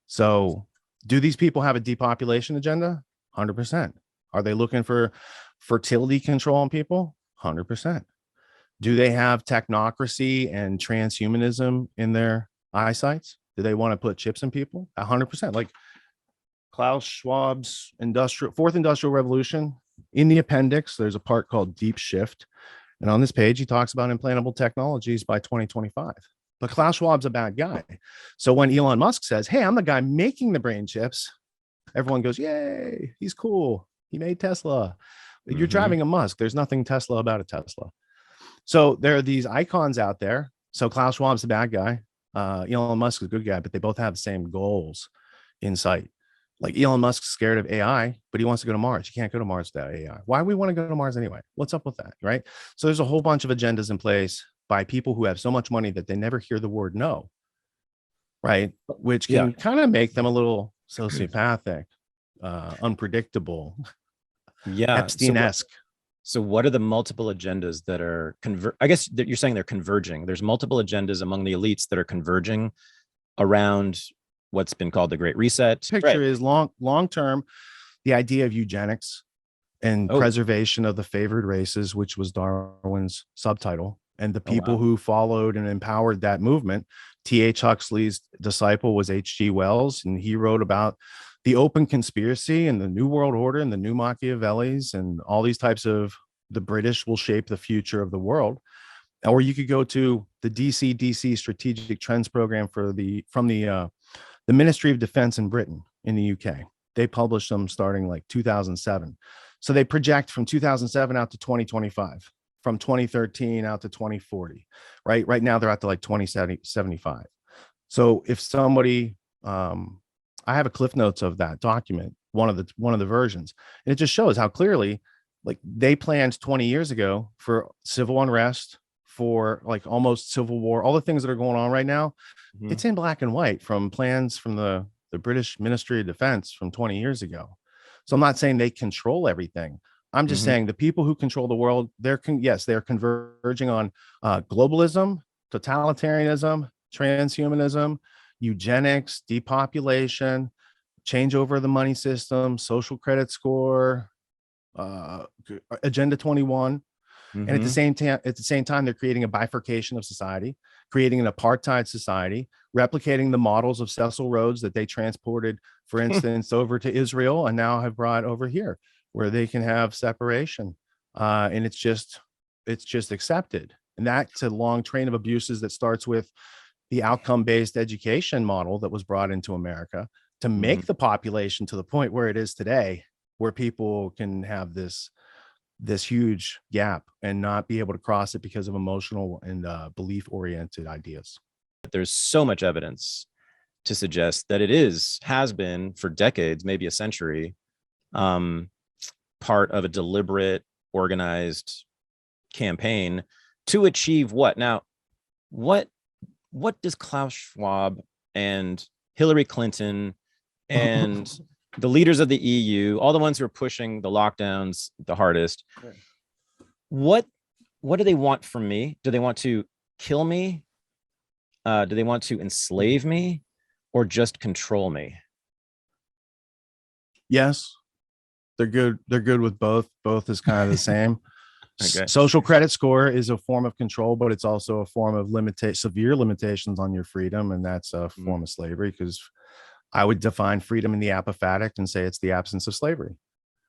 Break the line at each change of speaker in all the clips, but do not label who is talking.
So, do these people have a depopulation agenda? 100%. Are they looking for fertility control on people? 100%. Do they have technocracy and transhumanism in their eyesights? Do they want to put chips in people? 100%. Like Klaus Schwab's fourth industrial revolution, in the appendix, there's a part called Deep Shift. And on this page, he talks about implantable technologies by 2025. But Klaus Schwab's a bad guy. So when Elon Musk says, hey, I'm the guy making the brain chips, everyone goes, yay, he's cool. He made Tesla. You're driving a Musk. There's nothing Tesla about a Tesla. So there are these icons out there. So Klaus Schwab's the bad guy. Elon Musk is a good guy, but they both have the same goals in sight. Like Elon Musk's scared of AI, but he wants to go to Mars. You can't go to Mars without AI. Why we want to go to Mars anyway? What's up with that, right? So there's a whole bunch of agendas in place by people who have so much money that they never hear the word no, right? Which can kind of make them a little sociopathic, unpredictable, Epstein-esque.
So what are the multiple agendas that are I guess that you're saying they're converging. There's multiple agendas among the elites that are converging around what's been called the Great Reset.
Picture is long term, the idea of eugenics and preservation of the favored races, which was Darwin's subtitle, and the people who followed and empowered that movement. T.H. Huxley's disciple was H.G. Wells, and he wrote about the open conspiracy and the New World Order and the new Machiavellis and all these types of the British will shape the future of the world. Or you could go to the DC Strategic Trends Program from the Ministry of Defense in Britain in the UK. They published them starting like 2007. So they project from 2007 out to 2025, from 2013 out to 2040, right? Right now they're at to like 2075. So if somebody, I have a cliff notes of that document, one of the versions, and it just shows how clearly, like, they planned 20 years ago for civil unrest, for like almost civil war, all the things that are going on right now. It's in black and white from plans from the British Ministry of Defense from 20 years ago. So I'm not saying they control everything. I'm just saying the people who control the world, they're converging on globalism, totalitarianism, transhumanism, eugenics, depopulation, change over the money system, social credit score, Agenda 21. And at the same time, they're creating a bifurcation of society, creating an apartheid society, replicating the models of Cecil Rhodes that they transported, for instance, over to Israel and now have brought over here, where they can have separation. And it's just accepted. And that's a long train of abuses that starts with the outcome-based education model that was brought into America to make the population to the point where it is today, where people can have this huge gap and not be able to cross it because of emotional and belief-oriented ideas.
There's so much evidence to suggest that it has been for decades, maybe a century, part of a deliberate, organized campaign to achieve what? Now, what does Klaus Schwab and Hillary Clinton and the leaders of the EU, all the ones who are pushing the lockdowns the hardest, what do they want from me? Do they want to kill me? Do they want to enslave me, or just control me?
Yes, they're good. They're good with both. Both is kind of the same. Social credit score is a form of control, but it's also a form of severe limitations on your freedom, and that's a form of slavery, because I would define freedom in the apophatic and say it's the absence of slavery.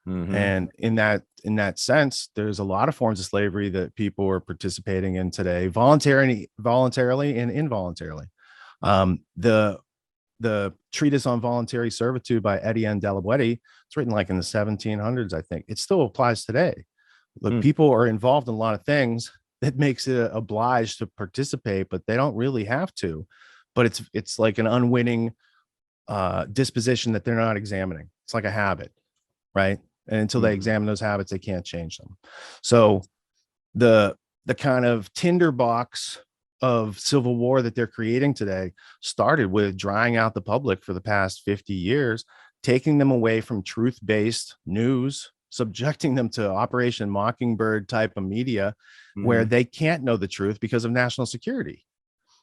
And in that sense, there's a lot of forms of slavery that people are participating in today, voluntarily and involuntarily. The treatise on voluntary servitude by Etienne de la Boétie, it's written like in the 1700s, I think. It still applies today. Look, people are involved in a lot of things that makes it obliged to participate, but they don't really have to. But it's like an unwitting disposition that they're not examining. It's like a habit, right? And until they examine those habits, they can't change them. So the kind of tinderbox of civil war that they're creating today started with drying out the public for the past 50 years, taking them away from truth-based news, subjecting them to Operation Mockingbird type of media where they can't know the truth because of national security.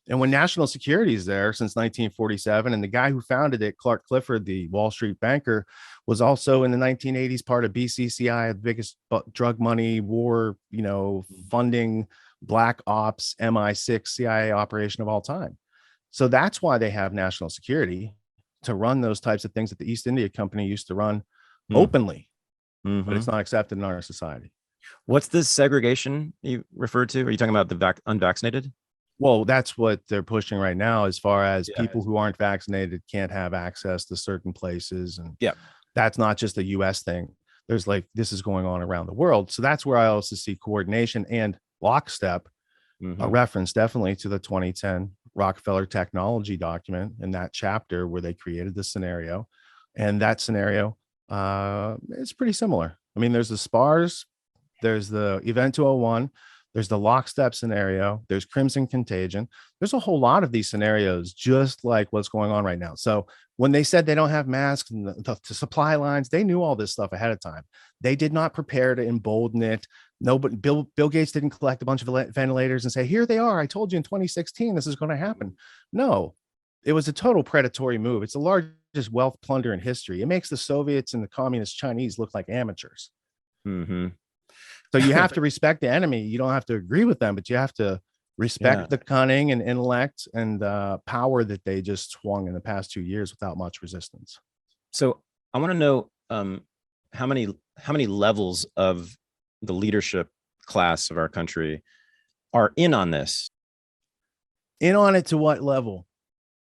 And when national security is there since 1947, and the guy who founded it, Clark Clifford, the Wall Street banker, was also in the 1980s part of BCCI, the biggest drug money war, funding black ops MI6 CIA operation of all time. So that's why they have national security, to run those types of things that the East India Company used to run openly, but it's not accepted in our society.
What's this segregation you referred to? Are you talking about the unvaccinated?
Well, that's what they're pushing right now, as far as people who aren't vaccinated can't have access to certain places. And that's not just a US thing. There's this is going on around the world. So that's where I also see coordination and lockstep, a reference definitely to the 2010 Rockefeller technology document in that chapter where they created the scenario. And that scenario is pretty similar. I mean, there's the SPARS, there's the Event 201, there's the lockstep scenario, there's Crimson Contagion. There's a whole lot of these scenarios, just like what's going on right now. So when they said they don't have masks and the supply lines, they knew all this stuff ahead of time. They did not prepare to embolden it. Nobody, Bill Gates didn't collect a bunch of ventilators and say, here they are, I told you in 2016 this is going to happen. No, it was a total predatory move. It's the largest wealth plunder in history. It makes the Soviets and the communist Chinese look like amateurs. So you have to respect the enemy. You don't have to agree with them, but you have to respect the cunning and intellect and power that they just swung in the past 2 years without much resistance.
So I want to know how many levels of the leadership class of our country are in on this.
In on it to what level?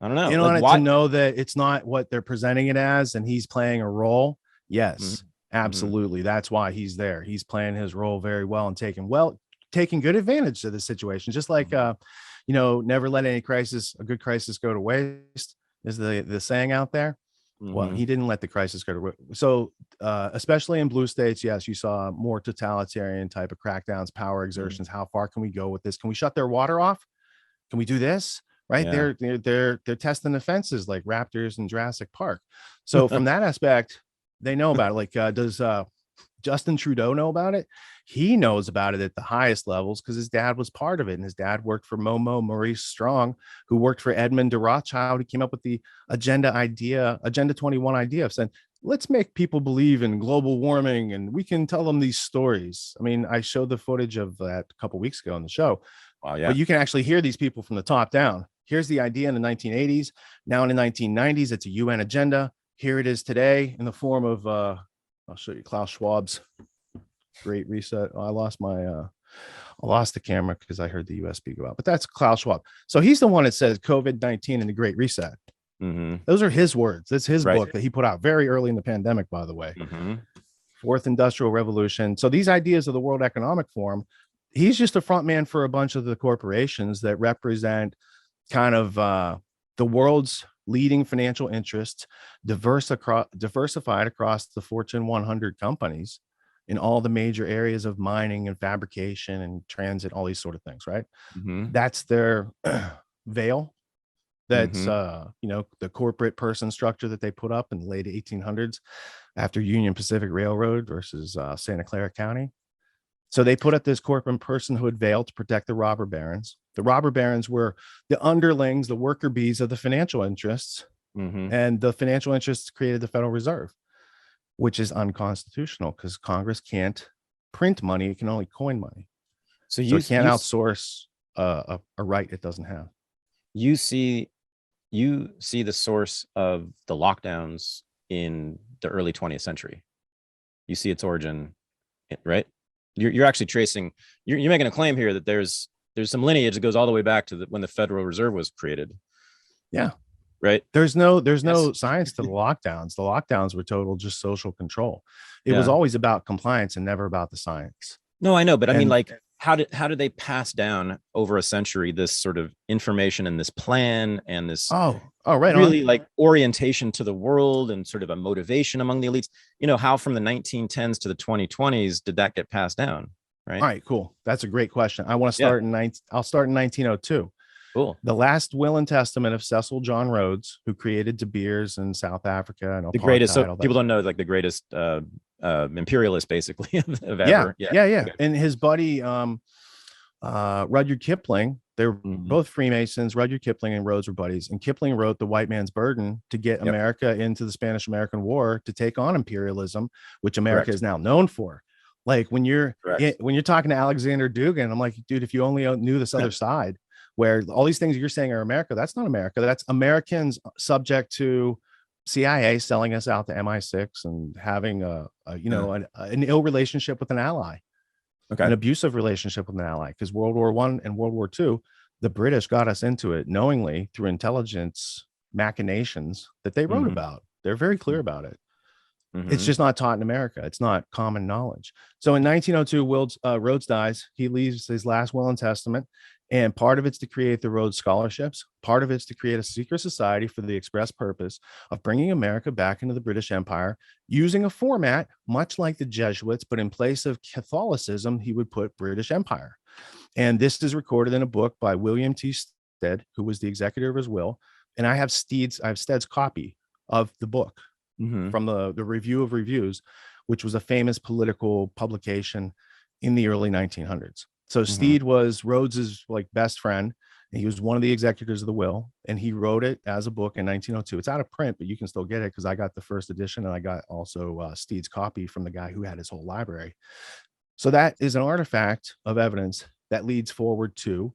I don't know.
In on it to know that it's not what they're presenting it as, and he's playing a role. Yes. Absolutely. That's why he's there. He's playing his role very well and taking good advantage of the situation. Just like, never let a good crisis go to waste is the saying out there. Well, he didn't let the crisis go to waste. So, especially in blue states, yes, you saw more totalitarian type of crackdowns, power exertions. How far can we go with this? Can we shut their water off? Can we do this? Right. They're testing the fences like raptors in Jurassic Park. So from that aspect, they know about it. Like, does Justin Trudeau know about it? He knows about it at the highest levels because his dad was part of it. And his dad worked for Maurice Strong, who worked for Edmund de Rothschild, who came up with the Agenda 21 idea of saying, let's make people believe in global warming and we can tell them these stories. I mean, I showed the footage of that a couple of weeks ago on the show.
Wow, yeah.
But you can actually hear these people from the top down. Here's the idea in the 1980s. Now in the 1990s, it's a UN agenda. Here it is today in the form of, I'll show you Klaus Schwab's Great Reset. Oh, I lost the camera because I heard the USB go out, but that's Klaus Schwab. So he's the one that says COVID-19 and the Great Reset. Those are his words. That's his book that he put out very early in the pandemic, by the way. Fourth Industrial Revolution. So these ideas of the World Economic Forum, he's just a front man for a bunch of the corporations that represent kind of the world's leading financial interests, diversified across the Fortune 100 companies in all the major areas of mining and fabrication and transit, all these sort of things, right? That's their veil. That's the corporate person structure that they put up in the late 1800s after Union Pacific Railroad versus Santa Clara County. So they put up this corporate personhood veil to protect the robber barons. The robber barons were the underlings, the worker bees of the financial interests. And the financial interests created the Federal Reserve, which is unconstitutional because Congress can't print money. It can only coin money. So it can't outsource a right it doesn't have.
You see the source of the lockdowns in the early 20th century. You see its origin, right? You're actually tracing, you're making a claim here that there's some lineage that goes all the way back to when the Federal Reserve was created.
Yeah.
Right.
There's no science to the lockdowns. The lockdowns were total just social control. It was always about compliance and never about the science.
No, I know. But I mean, like, how did they pass down over a century this sort of information and this plan and this really like orientation to the world and sort of a motivation among the elites? How from the 1910s to the 2020s did that get passed down? Right.
All right, cool. That's a great question. I want to start I'll start in 1902.
Cool.
The last will and testament of Cecil John Rhodes, who created De Beers in South Africa and
the greatest. So people don't know, like the greatest imperialist, basically, of ever.
Yeah. And his buddy Rudyard Kipling They were
Mhm.
both Freemasons. Rudyard Kipling and Rhodes were buddies. And Kipling wrote The White Man's Burden to get
Yep.
America into the Spanish-American War to take on imperialism, which America
Correct.
is now known for. Like when you're
Correct.
when you're talking to Alexander Dugin, I'm like, dude, if you only knew this other side, where all these things you're saying are America, that's not America. That's Americans subject to CIA selling us out to MI6 and having an ill relationship with an ally, an
Okay.
abusive relationship with an ally. Because World War I and World War II, the British got us into it knowingly through intelligence machinations that they wrote
Mhm.
about. They're very clear about it. It's
Mhm.
just not taught in America. It's not common knowledge. So in 1902, Rhodes dies. He leaves his last will and testament, and part of it's to create the Rhodes Scholarships. Part of it's to create a secret society for the express purpose of bringing America back into the British Empire using a format much like the Jesuits, but in place of Catholicism, he would put British Empire. And this is recorded in a book by William T. Stead, who was the executor of his will. And I have Stead's copy of the book
Mhm.
from the Review of Reviews, which was a famous political publication in the early 1900s. So
Mhm.
Stead was Rhodes's like best friend. And he was one of the executors of the will, and he wrote it as a book in 1902. It's out of print, but you can still get it because I got the first edition, and I got also Stead's copy from the guy who had his whole library. So that is an artifact of evidence that leads forward to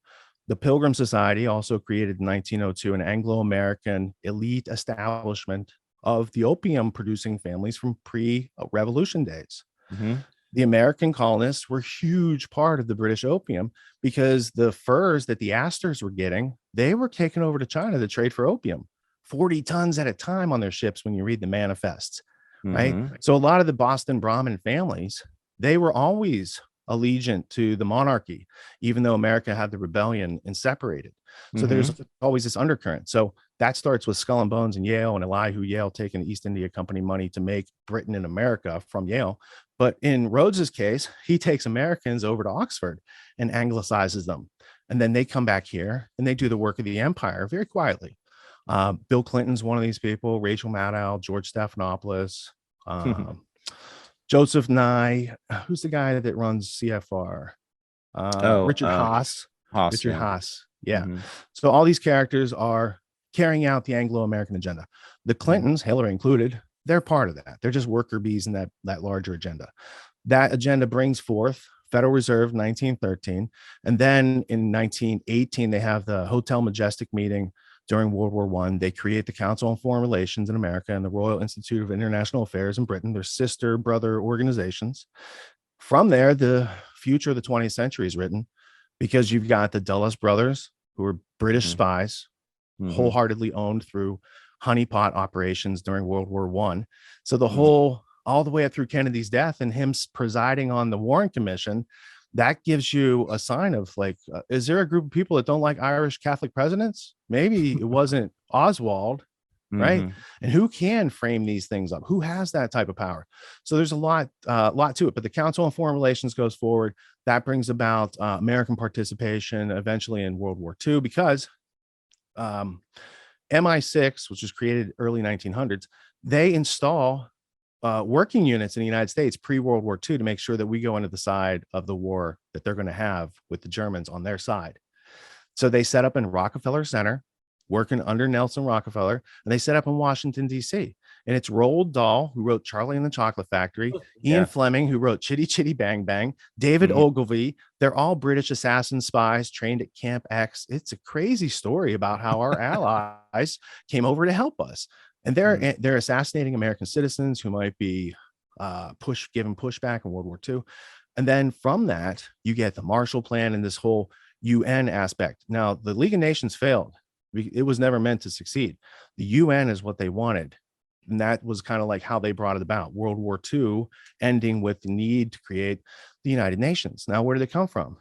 the Pilgrim Society, also created in 1902, an Anglo-American elite establishment of the opium producing families from pre-revolution days.
Mhm.
The American colonists were a huge part of the British opium because the furs that the Astors were getting, they were taken over to China to trade for opium, 40 tons at a time on their ships when you read the manifests, right?
Mhm.
So a lot of the Boston Brahmin families, they were always allegiant to the monarchy, even though America had the rebellion and separated. So there's
Mhm.
always this undercurrent. So that starts with Skull and Bones and Yale and Elihu Yale taking the East India Company money to make Britain and America from Yale. But in Rhodes's case, he takes Americans over to Oxford and anglicizes them. And then they come back here and they do the work of the empire very quietly. Bill Clinton's one of these people, Rachel Maddow, George Stephanopoulos, um, Joseph Nye. Who's the guy that runs CFR?
Oh,
Richard Haas.
Haas,
Richard
yeah.
Haas. Yeah.
Mhm.
So all these characters are carrying out the Anglo-American agenda. The Clintons, Hillary included, they're part of that. They're just worker bees in that larger agenda. That agenda brings forth Federal Reserve 1913. And then in 1918, they have the Hotel Majestic meeting during World War I. They create the Council on Foreign Relations in America and the Royal Institute of International Affairs in Britain. They're sister brother organizations. From there, the future of the 20th century is written because you've got the Dulles brothers, who were British
Mhm.
spies,
Mhm.
wholeheartedly owned through honeypot operations during World War I. So the
Mhm.
whole, all the way up through Kennedy's death and him presiding on the Warren Commission, that gives you a sign of like, is there a group of people that don't like Irish Catholic presidents? Maybe it wasn't Oswald, right?
Mhm.
And who can frame these things up? Who has that type of power? So there's a lot to it. But the Council on Foreign Relations goes forward. That brings about American participation eventually in World War II because MI6, which was created early 1900s, they install working units in the United States pre-World War II to make sure that we go into the side of the war that they're going to have with the Germans on their side. So they set up in Rockefeller Center, working under Nelson Rockefeller, and they set up in Washington, D.C. And it's Roald Dahl, who wrote Charlie and the Chocolate Factory, Ian
Yeah.
Fleming, who wrote Chitty Chitty Bang Bang, David
Mhm.
Ogilvy. They're all British assassin spies trained at Camp X. It's a crazy story about how our allies came over to help us. And
Mhm.
they're assassinating American citizens who might be given pushback in World War II. And then from that, you get the Marshall Plan and this whole UN aspect. Now, the League of Nations failed. It was never meant to succeed. The UN is what they wanted. And that was kind of like how they brought it about. World War II ending with the need to create the United Nations. Now, where did it come from?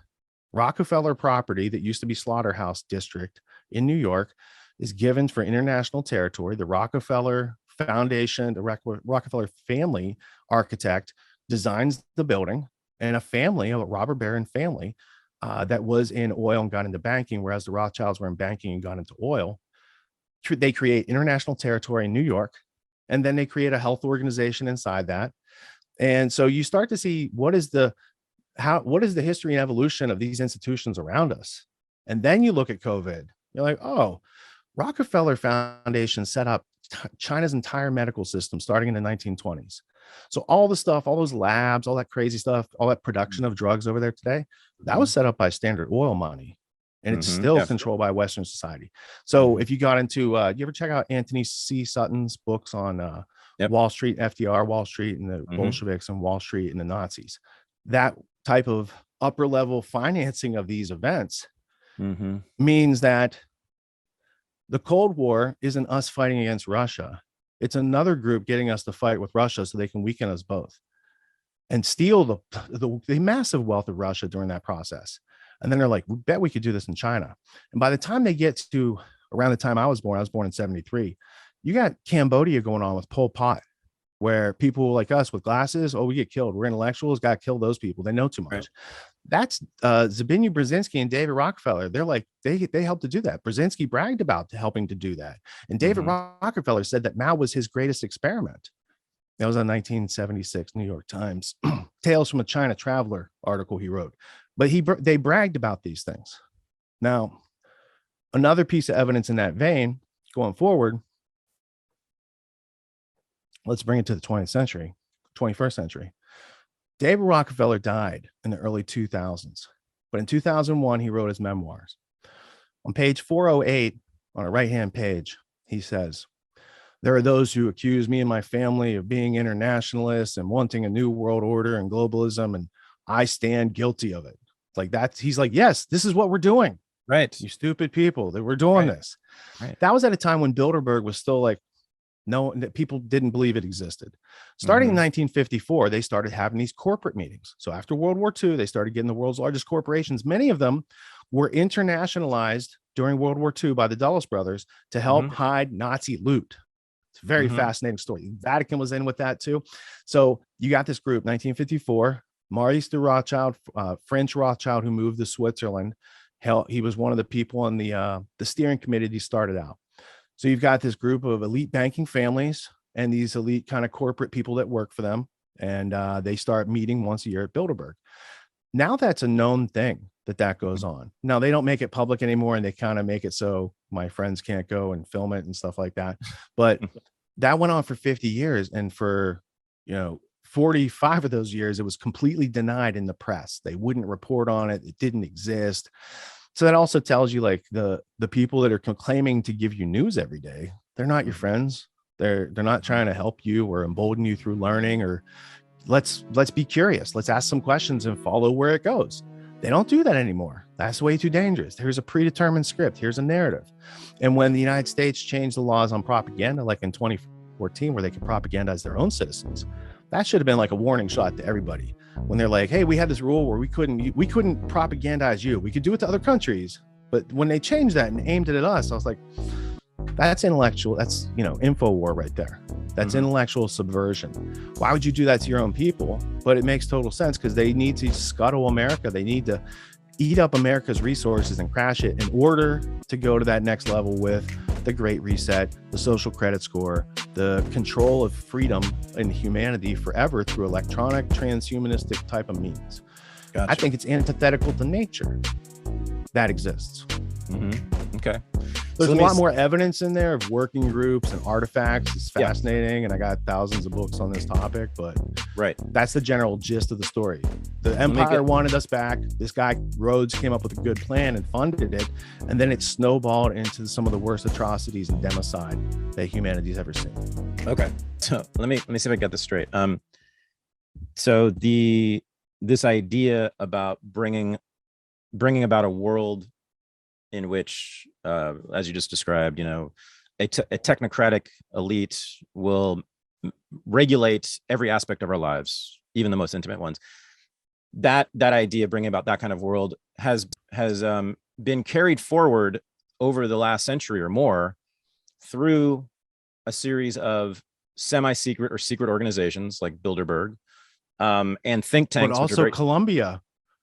Rockefeller property that used to be Slaughterhouse District in New York is given for international territory. The Rockefeller Foundation, the Rockefeller family architect designs the building, and a family, a robber baron family, that was in oil and got into banking, whereas the Rothschilds were in banking and got into oil. They create international territory in New York, and then they create a health organization inside that. And so you start to see what is the history and evolution of these institutions around us. And then you look at COVID, you're like, oh, Rockefeller Foundation set up China's entire medical system starting in the 1920s. So all the stuff, all those labs, all that crazy stuff, all that production of drugs over there today, that was set up by Standard Oil money. And it's still controlled by Western society. So if you got into, you ever check out Anthony C. Sutton's books on Wall Street, FDR, Wall Street, and the Bolsheviks, and Wall Street and the Nazis? That type of upper level financing of these events means that the Cold War isn't us fighting against Russia. It's another group getting us to fight with Russia so they can weaken us both and steal the massive wealth of Russia during that process. And then they're like, we bet we could do this in China. And by the time they get to around the time I was born in 73, you got Cambodia going on with Pol Pot, where people like us with glasses, we get killed. We're intellectuals, got to kill those people. They know too much. Right. That's Zbigniew Brzezinski and David Rockefeller. They're like, they helped to do that. Brzezinski bragged about helping to do that. And David Rockefeller said that Mao was his greatest experiment. That was a 1976 New York Times Tales from a China Traveler article he wrote. But they bragged about these things. Now, another piece of evidence in that vein going forward, let's bring it to the 21st century. David Rockefeller died in the early 2000s, but in 2001, he wrote his memoirs. On page 408, on the right-hand page, he says, there are those who accuse me and my family of being internationalists and wanting a new world order and globalism, and I stand guilty of it. Like that, he's like, yes, this is what we're doing.
Right.
You stupid people, that we're doing this. Right. That was at a time when Bilderberg was still like, no, people didn't believe it existed. Starting in 1954, they started having these corporate meetings. So after World War II, they started getting the world's largest corporations. Many of them were internationalized during World War II by the Dulles brothers to help hide Nazi loot. It's a very fascinating story. The Vatican was in with that too. So you got this group, 1954, Maurice de Rothschild, French Rothschild, who moved to Switzerland. He was one of the people on the steering committee he started out. So you've got this group of elite banking families and these elite kind of corporate people that work for them. And they start meeting once a year at Bilderberg. Now that's a known thing that goes on. Now they don't make it public anymore, and they kind of make it so my friends can't go and film it and stuff like that. But that went on for 50 years. And for, 45 of those years, it was completely denied in the press. They wouldn't report on it. It didn't exist. So that also tells you like the people that are claiming to give you news every day, they're not your friends. They're not trying to help you or embolden you through learning, or let's be curious. Let's ask some questions and follow where it goes. They don't do that anymore. That's way too dangerous. Here's a predetermined script. Here's a narrative. And when the United States changed the laws on propaganda, like in 2014, where they could propagandize their own citizens, that should have been like a warning shot to everybody. When they're like, hey, we had this rule where we couldn't propagandize you. We could do it to other countries. But when they changed that and aimed it at us, I was like, that's intellectual. That's, info war right there. That's intellectual subversion. Why would you do that to your own people? But it makes total sense because they need to scuttle America. They need to eat up America's resources and crash it in order to go to that next level with the Great Reset, the social credit score, the control of freedom and humanity forever through electronic transhumanistic type of means. Gotcha. I think it's antithetical to nature that exists.
Okay.
There's a lot more evidence in there of working groups and artifacts. It's fascinating. And I got thousands of books on this topic, but that's the general gist of the story. The empire wanted us back. This guy Rhodes came up with a good plan and funded it. And then it snowballed into some of the worst atrocities and democide that humanity's ever seen.
Okay. So let me see if I got this straight. So this idea about bringing about a world in which, as you just described, a technocratic elite will regulate every aspect of our lives, even the most intimate ones. That idea, bringing about that kind of world, has been carried forward over the last century or more through a series of semi-secret or secret organizations like Bilderberg, and think tanks,
but also Columbia.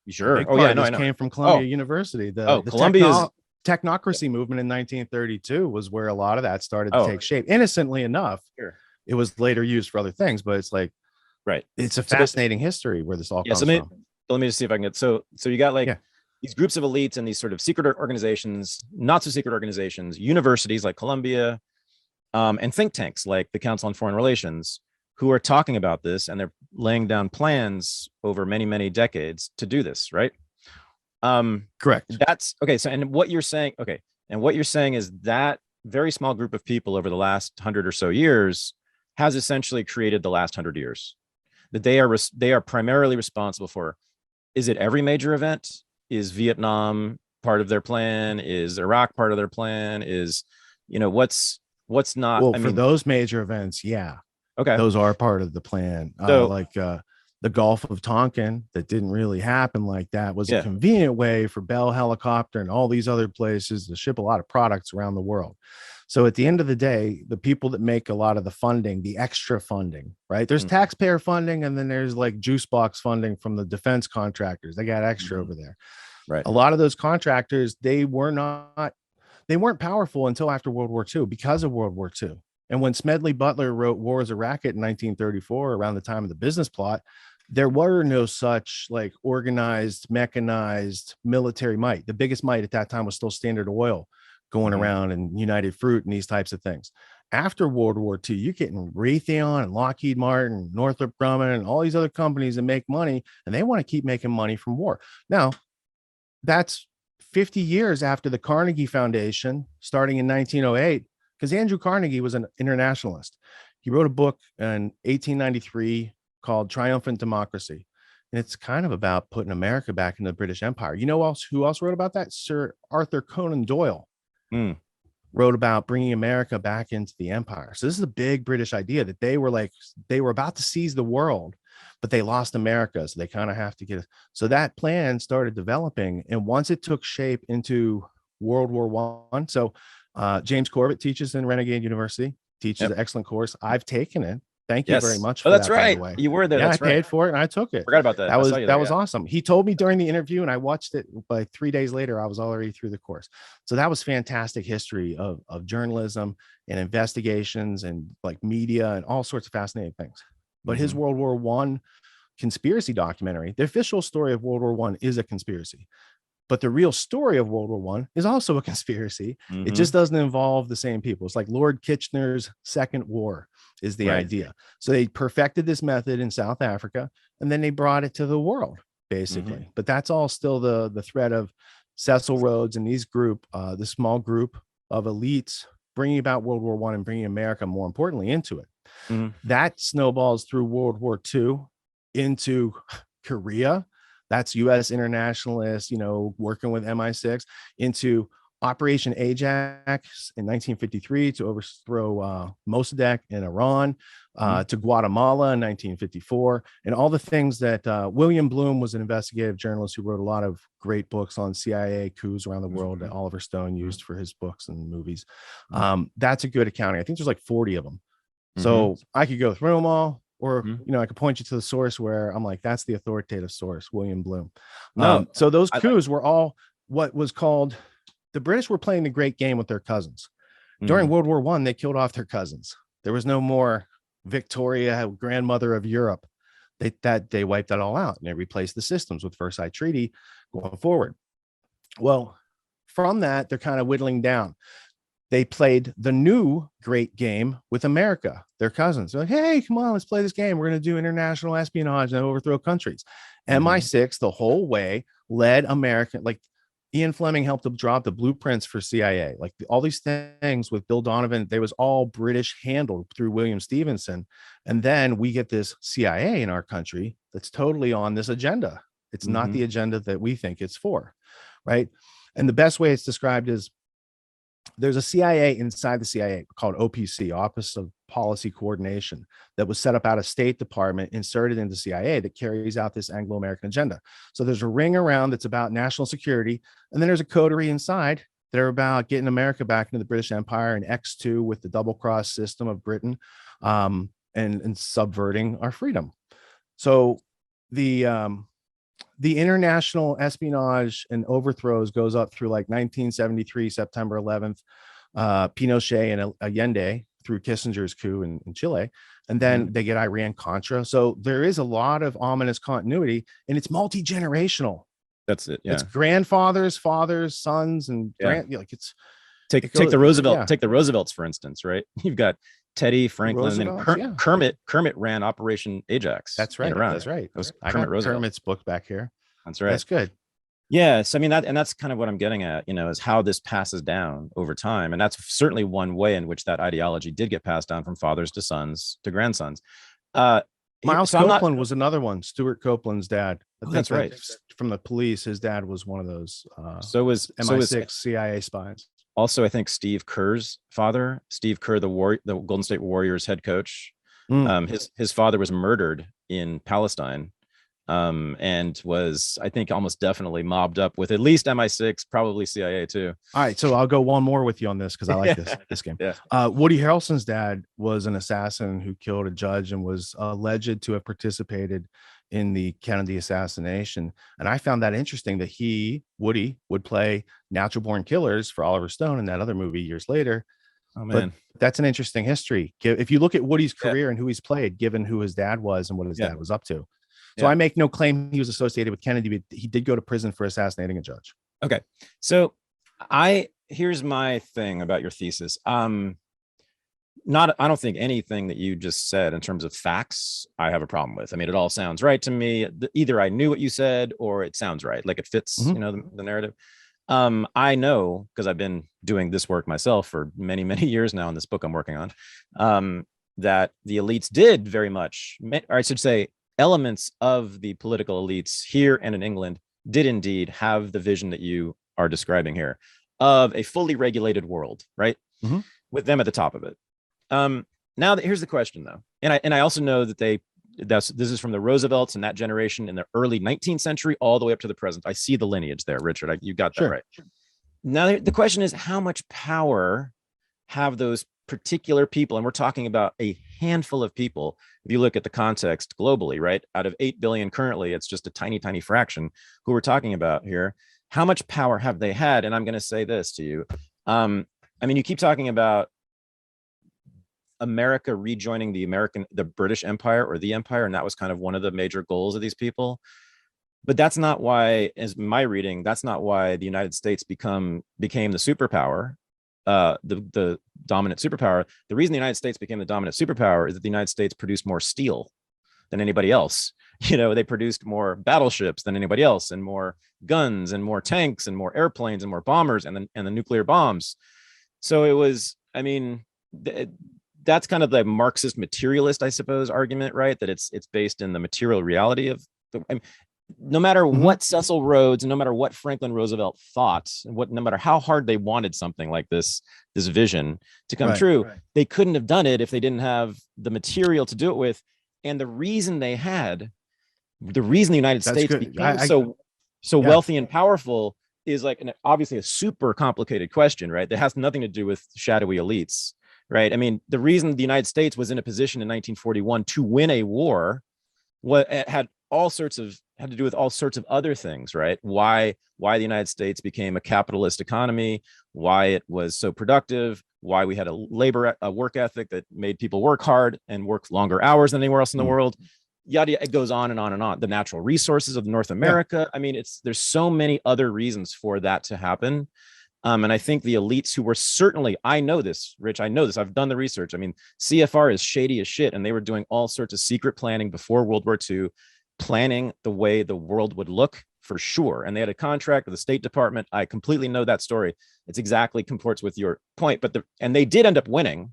Sure.
I know. Came from Columbia University. The
Columbia's
technocracy movement in 1932 was where a lot of that started to take shape. Innocently enough, it was later used for other things, but it's like, it's a fascinating history where this all comes from.
Let me just see if I can get, so you got these groups of elites and these sort of secret organizations, not so secret organizations, universities like Columbia, and think tanks like the Council on Foreign Relations, who are talking about this, and they're laying down plans over many, many decades to do this, right?
Correct.
That's okay. So, and what you're saying, okay, and what you're saying is that very small group of people over the last 100 or so years has essentially created the last 100 years. That they are primarily responsible for. Is it every major event? Is Vietnam part of their plan? Is Iraq part of their plan? Is, what's not?
Well, for those major events, yeah.
Okay.
Those are part of the plan. The Gulf of Tonkin, that didn't really happen like that, was a convenient way for Bell Helicopter and all these other places to ship a lot of products around the world. So at the end of the day, the people that make a lot of the funding, the extra funding, right? There's taxpayer funding, and then there's like juice box funding from the defense contractors. They got extra over there.
Right.
A lot of those contractors, they weren't powerful until after World War II because of World War II. And when Smedley Butler wrote War as a Racket in 1934, around the time of the business plot, there were no such like organized, mechanized military might. The biggest might at that time was still Standard Oil going around, and United Fruit and these types of things. After World War II, you're getting Raytheon and Lockheed Martin, Northrop Grumman, and all these other companies that make money, and they want to keep making money from war. Now, that's 50 years after the Carnegie Foundation, starting in 1908, because Andrew Carnegie was an internationalist. He wrote a book in 1893 called Triumphant Democracy. And it's kind of about putting America back in the British Empire. You know who else wrote about that? Sir Arthur Conan Doyle wrote about bringing America back into the empire. So this is a big British idea that they were about to seize the world, but they lost America. So they kind of have to get it. So that plan started developing. And once it took shape into World War I, so James Corbett teaches in Renegade University, teaches an excellent course. I've taken it. Thank you very much for
that's
that,
right.
by the way.
You were there.
Yeah,
that's
I paid for it and I took it.
Forgot about that.
That was awesome. He told me during the interview, and I watched it. Like 3 days later, I was already through the course. So that was fantastic history of journalism and investigations and like media and all sorts of fascinating things. But his World War I conspiracy documentary, the official story of World War I is a conspiracy. But the real story of World War I is also a conspiracy. It just doesn't involve the same people. It's like Lord Kitchener's Second War is the idea. So they perfected this method in South Africa, and then they brought it to the world, basically. But that's all still the threat of Cecil Rhodes and this small group of elites bringing about World War I and bringing America, more importantly, into it. That snowballs through World War II into Korea. That's U.S. internationalists, working with MI6, into Operation Ajax in 1953 to overthrow Mossadegh in Iran, to Guatemala in 1954, and all the things that William Bloom was an investigative journalist who wrote a lot of great books on CIA coups around the world that Oliver Stone used for his books and movies. That's a good accounting. I think there's like 40 of them. So I could go through them all. Or, I could point you to the source where I'm like, that's the authoritative source, William Bloom. So those coups were all what was called, the British were playing the great game with their cousins. During World War I, they killed off their cousins. There was no more Victoria, grandmother of Europe. They wiped that all out, and they replaced the systems with Versailles Treaty going forward. Well, from that, they're kind of whittling down. They played the new great game with America, their cousins. They're like, hey, come on, let's play this game. We're going to do international espionage and overthrow countries. MI6 the whole way led America. Like Ian Fleming helped to drop the blueprints for CIA. Like all these things with Bill Donovan, they was all British handled through William Stevenson. And then we get this CIA in our country that's totally on this agenda. It's not the agenda that we think it's for, right? And the best way it's described is, there's a CIA inside the CIA called OPC, Office of Policy Coordination, that was set up out of State Department, inserted into CIA, that carries out this Anglo-American agenda. So there's a ring around that's about national security, and then there's a coterie inside that are about getting America back into the British Empire, and X2 with the double cross system of Britain, and subverting our freedom. So the international espionage and overthrows goes up through like 1973, September 11th, Pinochet and Allende through Kissinger's coup in Chile. And then they get Iran Contra. So there is a lot of ominous continuity, and it's multi-generational.
That's it. Yeah.
It's grandfathers, fathers, sons, and like it's
take the Roosevelts, for instance, right? You've got Teddy, Franklin, and Kermit ran Operation Ajax.
That's right. That's right.
I got
Kermit's book back here.
That's right.
That's good.
Yes, I mean that's kind of what I'm getting at, is how this passes down over time, and that's certainly one way in which that ideology did get passed down from fathers to sons to grandsons.
Miles Copeland was another one. Stuart Copeland's dad.
That's right.
From the police, his dad was one of those.
So was
MI6 CIA spies.
Also, I think Steve Kerr's father, Steve Kerr, the Golden State Warriors head coach, his father was murdered in Palestine, and was, I think, almost definitely mobbed up with at least MI6, probably CIA too.
All right, so I'll go one more with you on this because I like this game.
Yeah.
Woody Harrelson's dad was an assassin who killed a judge and was alleged to have participated in the Kennedy assassination. And I found that interesting that Woody would play Natural Born Killers for Oliver Stone in that other movie years later.
Oh man,
but that's an interesting history. If you look at Woody's career and who he's played, given who his dad was and what his dad was up to. So I make no claim he was associated with Kennedy, but he did go to prison for assassinating a judge.
Okay. So here's my thing about your thesis. I don't think anything that you just said in terms of facts, I have a problem with. I mean, it all sounds right to me. Either I knew what you said or it sounds right. Like it fits, the narrative. I know, because I've been doing this work myself for many, many years now in this book I'm working on, that the elites did very much, or I should say elements of the political elites here and in England did indeed have the vision that you are describing here of a fully regulated world, right? Mm-hmm. With them at the top of it. Now here's the question though. And I also know that this is from the Roosevelts and that generation in the early 19th century, all the way up to the present. I see the lineage there, Richard. You got that right. Now the question is, how much power have those particular people? And we're talking about a handful of people. If you look at the context globally, right? Out of 8 billion currently, it's just a tiny, tiny fraction who we're talking about here. How much power have they had? And I'm going to say this to you. I mean, you keep talking about America rejoining the British Empire or the Empire, and that was kind of one of the major goals of these people. But that's not why, as my reading, that's not why the United States became the superpower, the dominant superpower. The reason the United States became the dominant superpower is that the United States produced more steel than anybody else. They produced more battleships than anybody else, and more guns and more tanks and more airplanes and more bombers and the nuclear bombs. So it was, I mean, that's kind of the Marxist materialist, I suppose, argument, right? That it's based in the material reality of no matter what Cecil Rhodes and no matter what Franklin Roosevelt thought, no matter how hard they wanted something like this vision to come true, they couldn't have done it if they didn't have the material to do it with. And the reason the United States became so wealthy and powerful is obviously a super complicated question, right? That has nothing to do with shadowy elites. Right. I mean, the reason the United States was in a position in 1941 to win a war had to do with all sorts of other things. Right. Why the United States became a capitalist economy, why it was so productive, why we had a work ethic that made people work hard and work longer hours than anywhere else in the world. Yada, it goes on and on and on. The natural resources of North America. I mean, there's so many other reasons for that to happen. And I think the elites who were certainly, I know this, Rich, I've done the research. I mean, CFR is shady as shit, and they were doing all sorts of secret planning before World War II, planning the way the world would look for sure. And they had a contract with the State Department. I completely know that story. It's exactly comports with your point, and they did end up winning,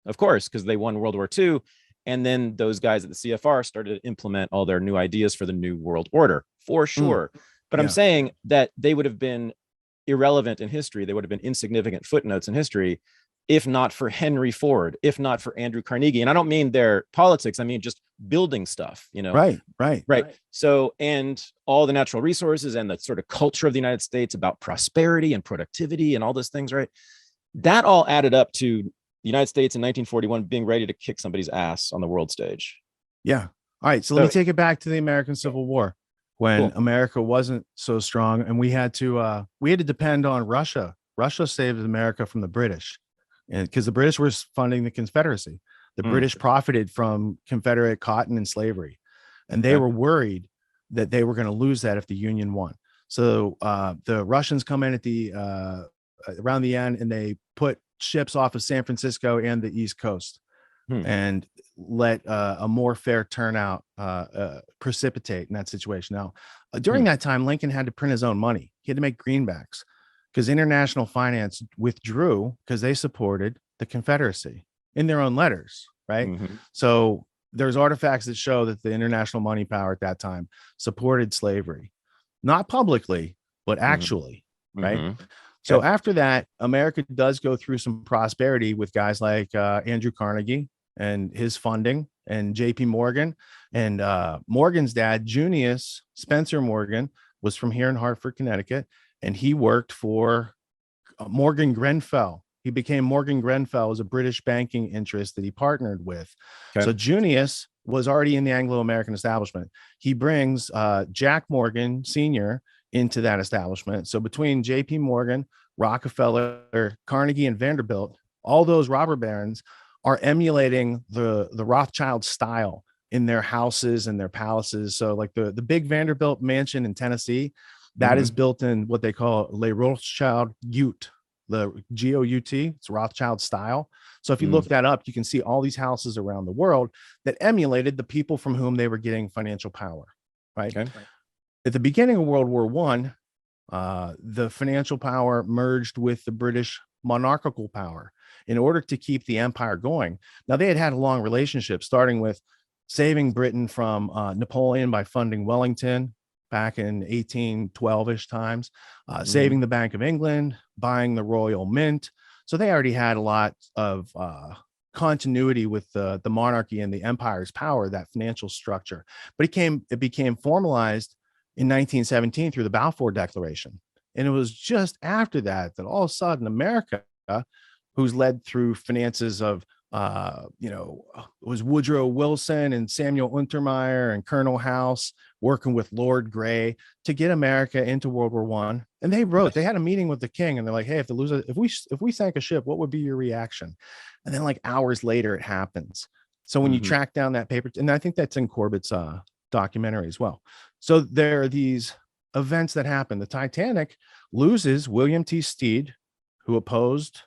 of course, because they won World War II. And then those guys at the CFR started to implement all their new ideas for the new world order, for sure. But I'm saying that they would have been irrelevant in history. They would have been insignificant footnotes in history if not for Henry Ford, if not for Andrew Carnegie. And I don't mean their politics, I mean just building stuff, Right. So, and all the natural resources and the sort of culture of the United States about prosperity and productivity and all those things, right? That all added up to the United States in 1941 being ready to kick somebody's ass on the world stage.
Yeah. All right. So let me take it back to the American Civil War, when America wasn't so strong and we had to depend on Russia. Russia saved America from the British, and because the British were funding the Confederacy. The British profited from Confederate cotton and slavery, and they were worried that they were going to lose that if the Union won. So the Russians come in at the around the end, and they put ships off of San Francisco and the East Coast, and let a more fair turnout precipitate in that situation. Now, during that time, Lincoln had to print his own money. He had to make greenbacks because international finance withdrew because they supported the Confederacy in their own letters, right? So there's artifacts that show that the international money power at that time supported slavery, not publicly, but actually, right? So after that, America does go through some prosperity with guys like Andrew Carnegie and his funding, and JP Morgan, and Morgan's dad, Junius Spencer Morgan, was from here in Hartford, Connecticut, and he worked for Morgan Grenfell. He became Morgan Grenfell as a British banking interest that he partnered with. So Junius was already in the Anglo-American establishment. He brings Jack Morgan Sr. into that establishment. So between JP Morgan, Rockefeller, Carnegie, and Vanderbilt, all those robber barons are emulating the Rothschild style in their houses and their palaces. So like the big Vanderbilt mansion in Tennessee, that is built in what they call Le Rothschild Ute, the G-O-U-T, it's Rothschild style. So if you look that up, you can see all these houses around the world that emulated the people from whom they were getting financial power, right? At the beginning of World War I, the financial power merged with the British monarchical power in order to keep the empire going. Now, they had a long relationship, starting with saving Britain from Napoleon by funding Wellington back in 1812-ish times, saving the Bank of England, buying the Royal Mint. So they already had a lot of continuity with the monarchy and the empire's power, that financial structure. But it became formalized in 1917 through the Balfour Declaration. And it was just after that all of a sudden America, who's led through finances of, it was Woodrow Wilson and Samuel Untermeyer and Colonel House working with Lord Grey to get America into World War I. And they had a meeting with the king, and they're like, hey, if we sank a ship, what would be your reaction? And then like hours later, it happens. So when you track down that paper, and I think that's in Corbett's documentary as well. So there are these events that happen. The Titanic loses William T. Stead, who opposed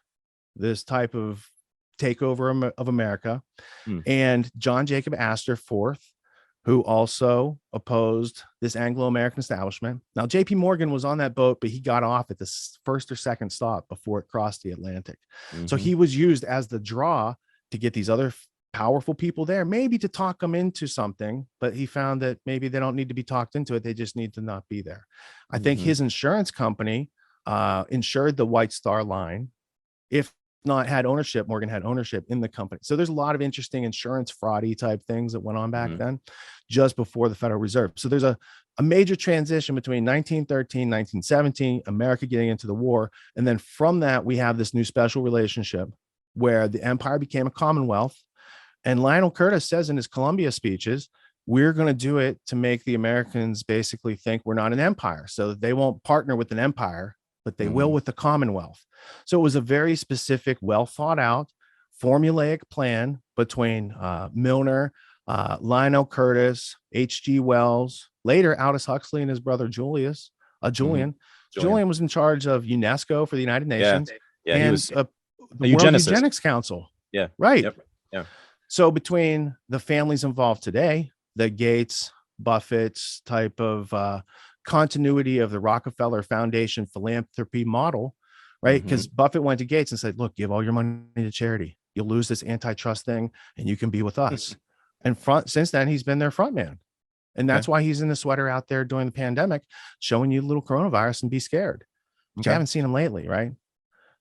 this type of takeover of America, and John Jacob Astor IV, who also opposed this Anglo-American establishment. Now, JP Morgan was on that boat, but he got off at the first or second stop before it crossed the Atlantic. So he was used as the draw to get these other powerful people there, maybe to talk them into something, but he found that maybe they don't need to be talked into it. They just need to not be there. I think his insurance company insured the White Star Line. If not had ownership, Morgan had ownership in the company. So there's a lot of interesting insurance fraudy type things that went on back then, just before the Federal Reserve. So there's a major transition between 1913, 1917, America getting into the war. And then from that, we have this new special relationship where the empire became a commonwealth. And Lionel Curtis says in his Columbia speeches, we're going to do it to make the Americans basically think we're not an empire. So they won't partner with an empire, but they will with the Commonwealth. So it was a very specific, well thought out, formulaic plan between Milner, Lionel Curtis, H.G. Wells, later Aldous Huxley and his brother Julian. Julian was in charge of UNESCO for the United Nations. And he was the World Eugenics Council. Right. So between the families involved today, the Gates, Buffett's type of continuity of the Rockefeller Foundation philanthropy model, right? Because Buffett went to Gates and said, look, give all your money to charity. You'll lose this antitrust thing and you can be with us. And since then, he's been their front man. And that's why he's in the sweater out there during the pandemic, showing you a little coronavirus and be scared. Which I haven't seen him lately, right?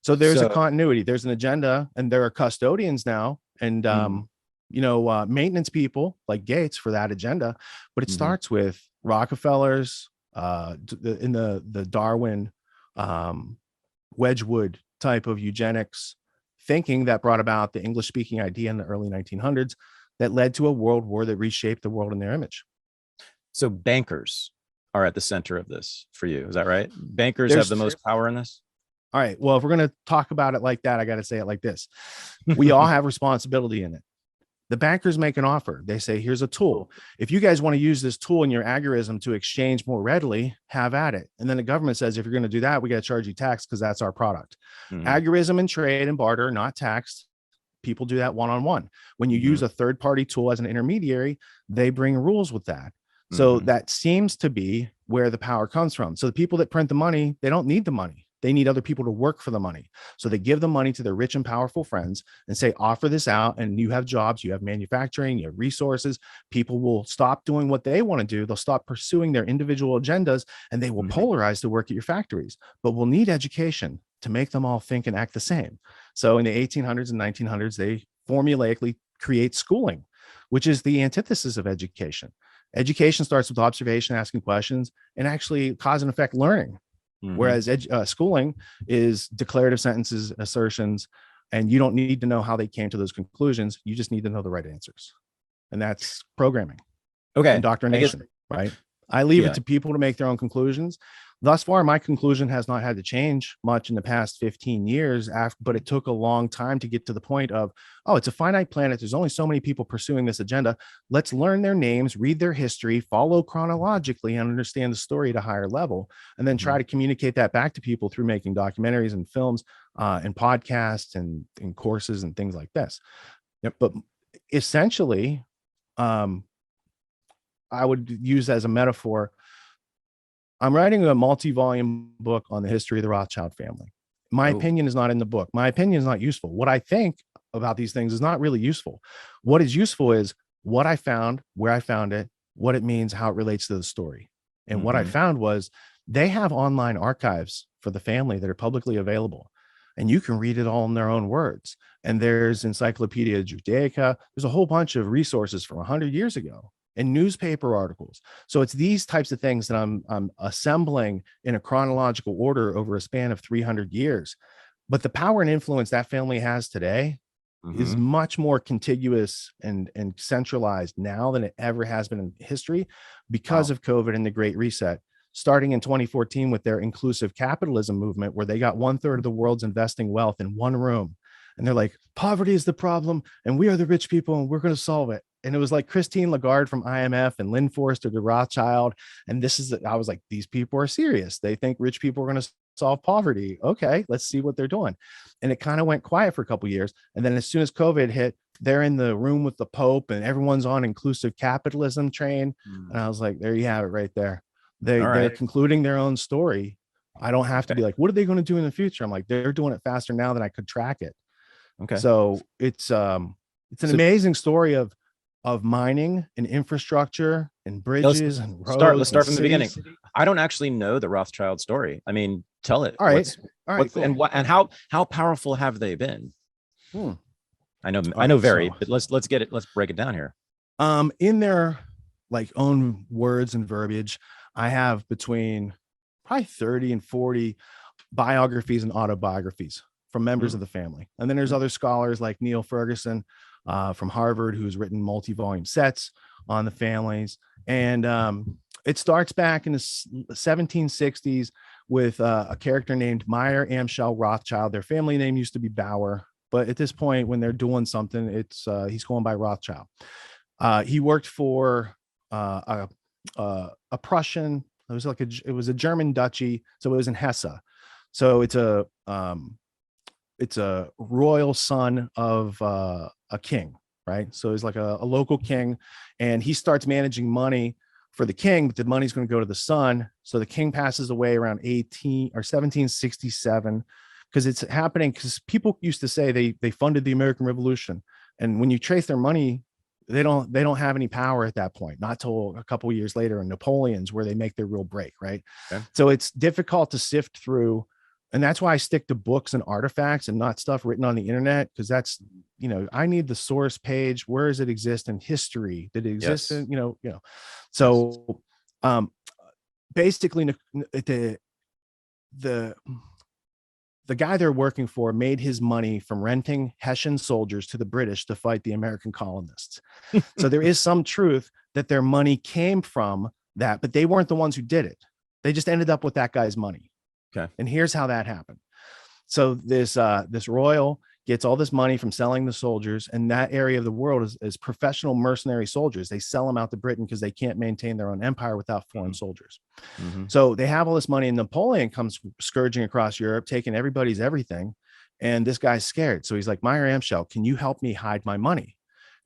So there's a continuity, there's an agenda, and there are custodians now and, maintenance people like Gates for that agenda. But it starts with Rockefellers, in the Darwin, Wedgwood type of eugenics thinking that brought about the English speaking idea in the early 1900s that led to a world war that reshaped the world in their image.
So bankers are at the center of this for you. Is that right? Bankers have the most power in this?
All right. Well, if we're going to talk about it like that, I got to say it like this. We all have responsibility in it. The bankers make an offer. They say, here's a tool. If you guys want to use this tool in your agorism to exchange more readily, have at it. And then the government says, if you're going to do that, we got to charge you tax because that's our product. Agorism and trade and barter are not taxed. People do that one-on-one. When you use a third-party tool as an intermediary, they bring rules with that. So that seems to be where the power comes from. So the people that print the money, they don't need the money. They need other people to work for the money. So they give the money to their rich and powerful friends and say, offer this out, and you have jobs, you have manufacturing, you have resources. People will stop doing what they want to do. They'll stop pursuing their individual agendas, and they will polarize to work at your factories. But we'll need education to make them all think and act the same. So in the 1800s and 1900s, they formulaically create schooling, which is the antithesis of education. Education starts with observation, asking questions, and actually cause and effect learning. Whereas schooling is declarative sentences, assertions, and you don't need to know how they came to those conclusions. You just need to know the right answers. And that's programming.
Okay.
Indoctrination, right? I leave it to people to make their own conclusions. Thus far, my conclusion has not had to change much in the past 15 years, but it took a long time to get to the point of, oh, it's a finite planet. There's only so many people pursuing this agenda. Let's learn their names, read their history, follow chronologically, and understand the story at a higher level, and then try to communicate that back to people through making documentaries and films and podcasts and courses and things like this. But essentially, I would use as a metaphor, I'm writing a multi-volume book on the history of the Rothschild family. My opinion is not in the book. My opinion is not useful. What I think about these things is not really useful. What is useful is what I found, where I found it, what it means, how it relates to the story. And what I found was they have online archives for the family that are publicly available, and you can read it all in their own words. And there's Encyclopedia Judaica. There's a whole bunch of resources from 100 years ago, and newspaper articles. So it's these types of things that I'm assembling in a chronological order over a span of 300 years. But the power and influence that family has today is much more contiguous and centralized now than it ever has been in history because of COVID and the Great Reset, starting in 2014 with their inclusive capitalism movement, where they got 1/3 of the world's investing wealth in one room. And they're like, poverty is the problem, and we are the rich people, and we're going to solve it. And it was like Christine Lagarde from IMF and Lynn Forrester to Rothschild. And I was like, these people are serious. They think rich people are going to solve poverty. Okay, let's see what they're doing. And it kind of went quiet for a couple of years. And then as soon as COVID hit, they're in the room with the Pope and everyone's on inclusive capitalism train. And I was like, there you have it right there. They're concluding their own story. I don't have to be like, what are they going to do in the future? I'm like, they're doing it faster now than I could track it.
Okay.
So it's an amazing story of mining and infrastructure and bridges and roads.
Let's start from the beginning. I don't actually know the Rothschild story. I mean, tell it.
All right. Cool.
And how powerful have they been? I know but let's get it. Let's break it down here.
In their own words and verbiage, I have between probably 30 and 40 biographies and autobiographies from members of the family. And then there's other scholars like Neil Ferguson from Harvard, who's written multi-volume sets on the families. And it starts back in the 1760s with a character named Meyer Amschel Rothschild. Their family name used to be Bauer, but at this point, when they're doing something, he's going by Rothschild. He worked for a Prussian. It was a German duchy, so it was in Hesse. So it's a royal son of a king, right? So he's like a local king, and he starts managing money for the king, but the money's going to go to the son. So the king passes away around 1767, because it's happening because people used to say they funded the American Revolution, and when you trace their money, they don't have any power at that point, not till a couple of years later in Napoleon's, where they make their real break, right? Okay. So it's difficult to sift through. And that's why I stick to books and artifacts and not stuff written on the internet, because that's, I need the source page. Where does it exist in history? Did it exist in, So basically the guy they're working for made his money from renting Hessian soldiers to the British to fight the American colonists. So there is some truth that their money came from that, but they weren't the ones who did it. They just ended up with that guy's money. Okay. And here's how that happened. So this royal gets all this money from selling the soldiers, and that area of the world is professional mercenary soldiers. They sell them out to Britain because they can't maintain their own empire without foreign soldiers. So they have all this money, and Napoleon comes scourging across Europe, taking everybody's everything. And this guy's scared. So he's like, Meyer Amschel, can you help me hide my money?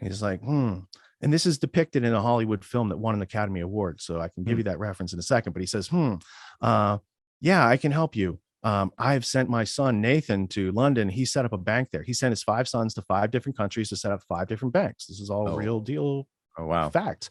And he's like, And this is depicted in a Hollywood film that won an Academy Award. So I can give you that reference in a second. But he says, yeah, I can help you. I've sent my son Nathan to London. He set up a bank there. He sent his 5 sons to 5 different countries to set up 5 different banks. This is all real deal.
Oh, wow.
Fact.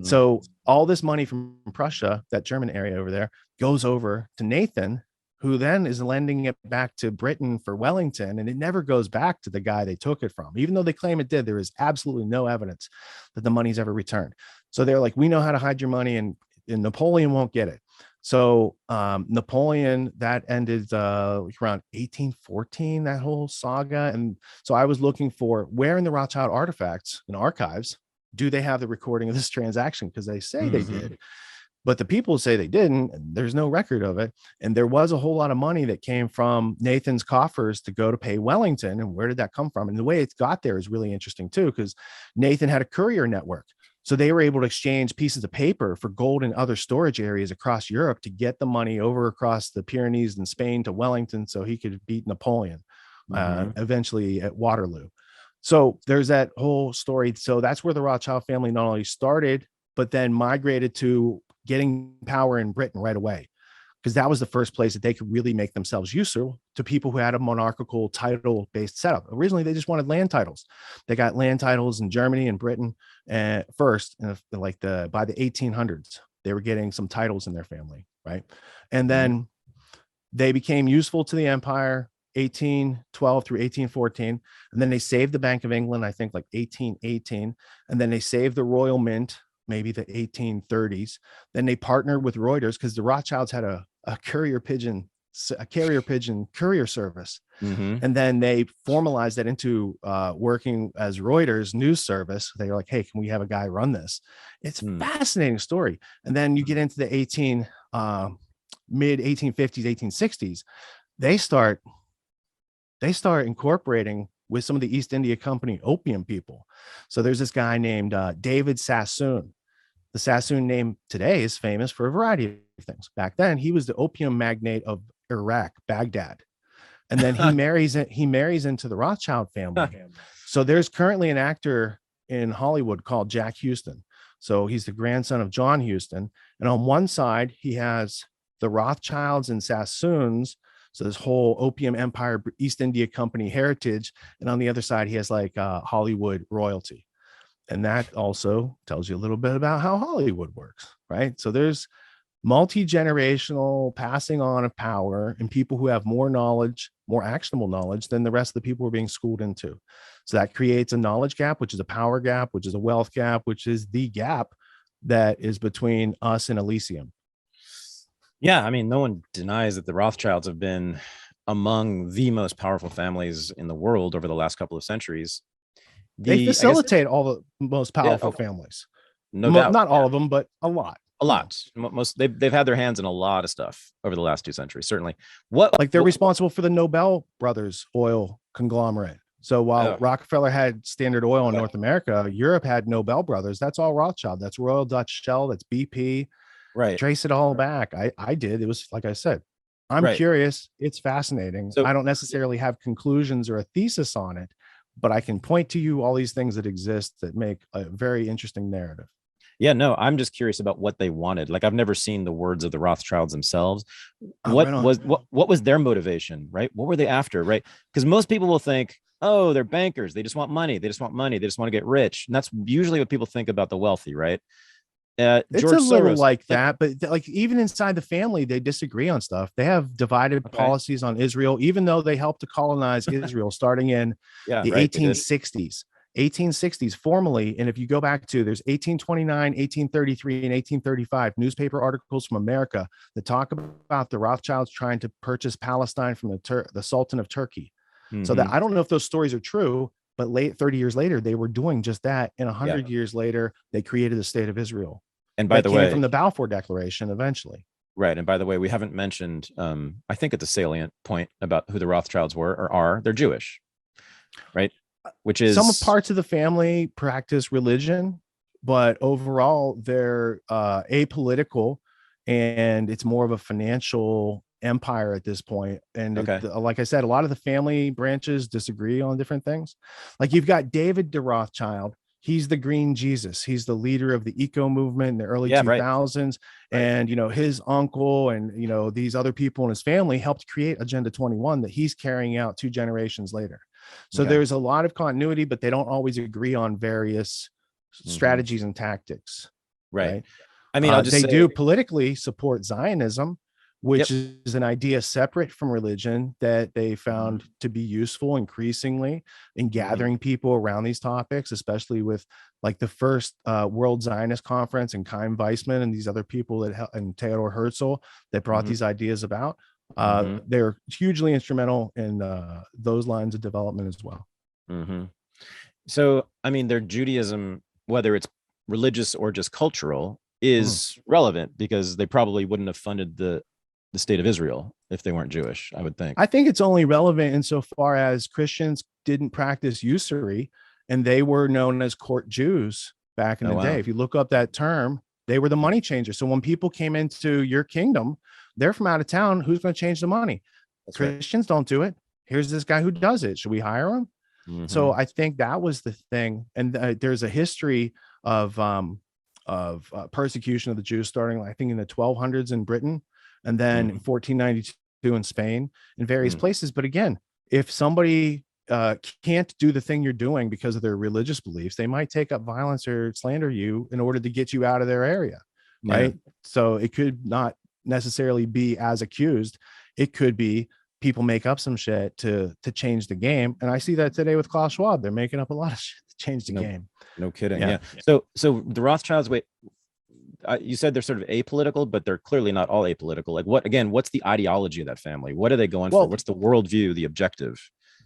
So all this money from Prussia, that German area over there, goes over to Nathan, who then is lending it back to Britain for Wellington. And it never goes back to the guy they took it from. Even though they claim it did, there is absolutely no evidence that the money's ever returned. So they're like, we know how to hide your money, and Napoleon won't get it. So Napoleon, that ended around 1814, that whole saga. And so I was looking for where in the Rothschild artifacts and archives do they have the recording of this transaction? Because they say they did, but the people say they didn't, and there's no record of it. And there was a whole lot of money that came from Nathan's coffers to go to pay Wellington. And where did that come from? And the way it got there is really interesting too, because Nathan had a courier network. So they were able to exchange pieces of paper for gold in other storage areas across Europe to get the money over across the Pyrenees and Spain to Wellington so he could beat Napoleon eventually at Waterloo. So there's that whole story. So that's where the Rothschild family not only started, but then migrated to getting power in Britain right away, because that was the first place that they could really make themselves useful to people who had a monarchical title based setup. Originally, they just wanted land titles. They got land titles in Germany and Britain first, and by the 1800s, they were getting some titles in their family, right? And then they became useful to the empire 1812 through 1814, and then they saved the Bank of England, I think like 1818, and then they saved the Royal Mint, maybe the 1830s. Then they partnered with Reuters because the Rothschilds had a carrier pigeon courier service. And then they formalized that into working as Reuters news service. They were like, hey, can we have a guy run this? It's a fascinating story. And then you get into the mid 1850s, 1860s, they start incorporating with some of the East India Company opium people. So there's this guy named David Sassoon. The Sassoon name today is famous for a variety of things. Back then, he was the opium magnate of Iraq, Baghdad. And then he marries into the Rothschild family. So there's currently an actor in Hollywood called Jack Houston. So he's the grandson of John Houston. And on one side, he has the Rothschilds and Sassoons. So this whole opium empire, East India Company heritage. And on the other side, he has like Hollywood royalty. And that also tells you a little bit about how Hollywood works, right? So there's multi-generational passing on of power and people who have more knowledge, more actionable knowledge than the rest of the people we're being schooled into. So that creates a knowledge gap, which is a power gap, which is a wealth gap, which is the gap that is between us and Elysium.
Yeah, I mean, no one denies that the Rothschilds have been among the most powerful families in the world over the last couple of centuries.
They facilitate all the most powerful families.
No doubt.
Not all of them, but a lot.
A lot. Most they've had their hands in a lot of stuff over the last 2 centuries. Certainly.
They're responsible for the Nobel Brothers oil conglomerate. So while Rockefeller had Standard Oil in North America, Europe had Nobel Brothers. That's all Rothschild. That's Royal Dutch Shell. That's BP.
Right.
Trace it all back. I did. It was like I said, I'm curious. It's fascinating. So I don't necessarily have conclusions or a thesis on it, but I can point to you all these things that exist that make a very interesting narrative.
Yeah, no, I'm just curious about what they wanted. Like, I've never seen the words of the Rothschilds themselves. What was their motivation, right? What were they after, right? Because most people will think, oh, they're bankers. They just want money. They just want money. They just want to get rich. And that's usually what people think about the wealthy, right?
It's George a little Soros, like that, but like even inside the family, they disagree on stuff. They have divided policies on Israel, even though they helped to colonize Israel starting in the 1860s formally. And if you go back to, there's 1829, 1833, and 1835 newspaper articles from America that talk about the Rothschilds trying to purchase Palestine from the Sultan of Turkey. So that I don't know if those stories are true, but 30 years later, they were doing just that. And 100 years later, they created the state of Israel.
And by the way,
from the Balfour Declaration eventually.
Right. And by the way, we haven't mentioned, I think it's a salient point about who the Rothschilds were or are. They're Jewish. right? Which
Some
is
parts of the family practice religion, but overall they're apolitical, and it's more of a financial empire at this point. And
okay.
like I said, a lot of the family branches disagree on different things. Like you've got David de Rothschild. He's the green Jesus. He's the leader of the eco movement in the early
Yeah, right.
2000s.
Right.
And, his uncle and, these other people in his family helped create Agenda 21 that he's carrying out 2 generations later. So
Okay.
there's a lot of continuity, but they don't always agree on various strategies and tactics.
Right.
Right.
I mean, I'll just
They
say,
do politically support Zionism,
yep.
which is an idea separate from religion that they found to be useful increasingly in gathering people around these topics, especially with like the first World Zionist Conference and Chaim Weissman and these other people and Theodor Herzl that brought these ideas about. They're hugely instrumental in those lines of development as well.
So, I mean, their Judaism, whether it's religious or just cultural, is relevant because they probably wouldn't have funded the state of Israel if they weren't Jewish, I would think.
I think it's only relevant insofar as Christians didn't practice usury, and they were known as court Jews back in the day. If you look up that term, they were the money changer. So when people came into your kingdom, they're from out of town. Who's going to change the money? That's Christians don't do it. Here's this guy who does it. Should we hire him? So I think that was the thing. And there's a history of persecution of the Jews starting, I think, in the 1200s in Britain, and then in 1492 in Spain, in various places. But again, if somebody can't do the thing you're doing because of their religious beliefs, they might take up violence or slander you in order to get you out of their area. Right. So it could not necessarily be as accused. It could be people make up some shit to change the game. And I see that today with Klaus Schwab. They're making up a lot of shit to change the game.
No kidding. Yeah. So the Rothschilds, wait, you said they're sort of apolitical, but they're clearly not all apolitical. Like what's the ideology of that family? What are they going for? What's the worldview, the objective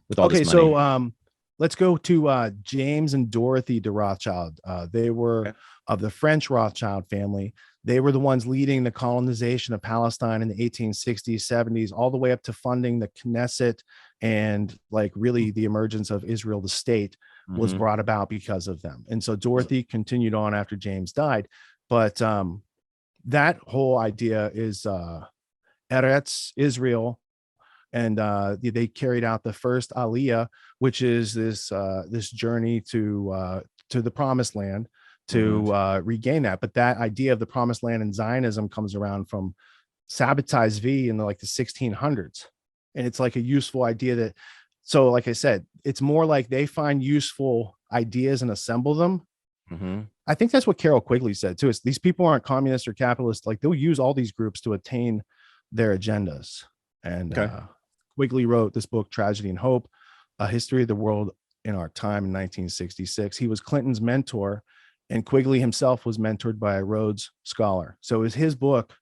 with all this money?
So let's go to James and Dorothy de Rothschild. They were of the French Rothschild family. They were the ones leading the colonization of Palestine in the 1860s, 70s, all the way up to funding the Knesset, and like really the emergence of Israel, the state, was brought about because of them. And so Dorothy continued on after James died. But that whole idea is Eretz, Israel, and they carried out the first Aliyah, which is this journey to the Promised Land, to regain that. But that idea of the Promised Land and Zionism comes around from Sabbatai Zvi in the 1600s, and it's like a useful idea that. So, like I said, it's more like they find useful ideas and assemble them. I think that's what Carol Quigley said too. Is these people aren't communists or capitalists. Like they'll use all these groups to attain their agendas. And Quigley wrote this book, Tragedy and Hope: A History of the World in Our Time, in 1966. He was Clinton's mentor, and Quigley himself was mentored by a Rhodes Scholar. So it was his book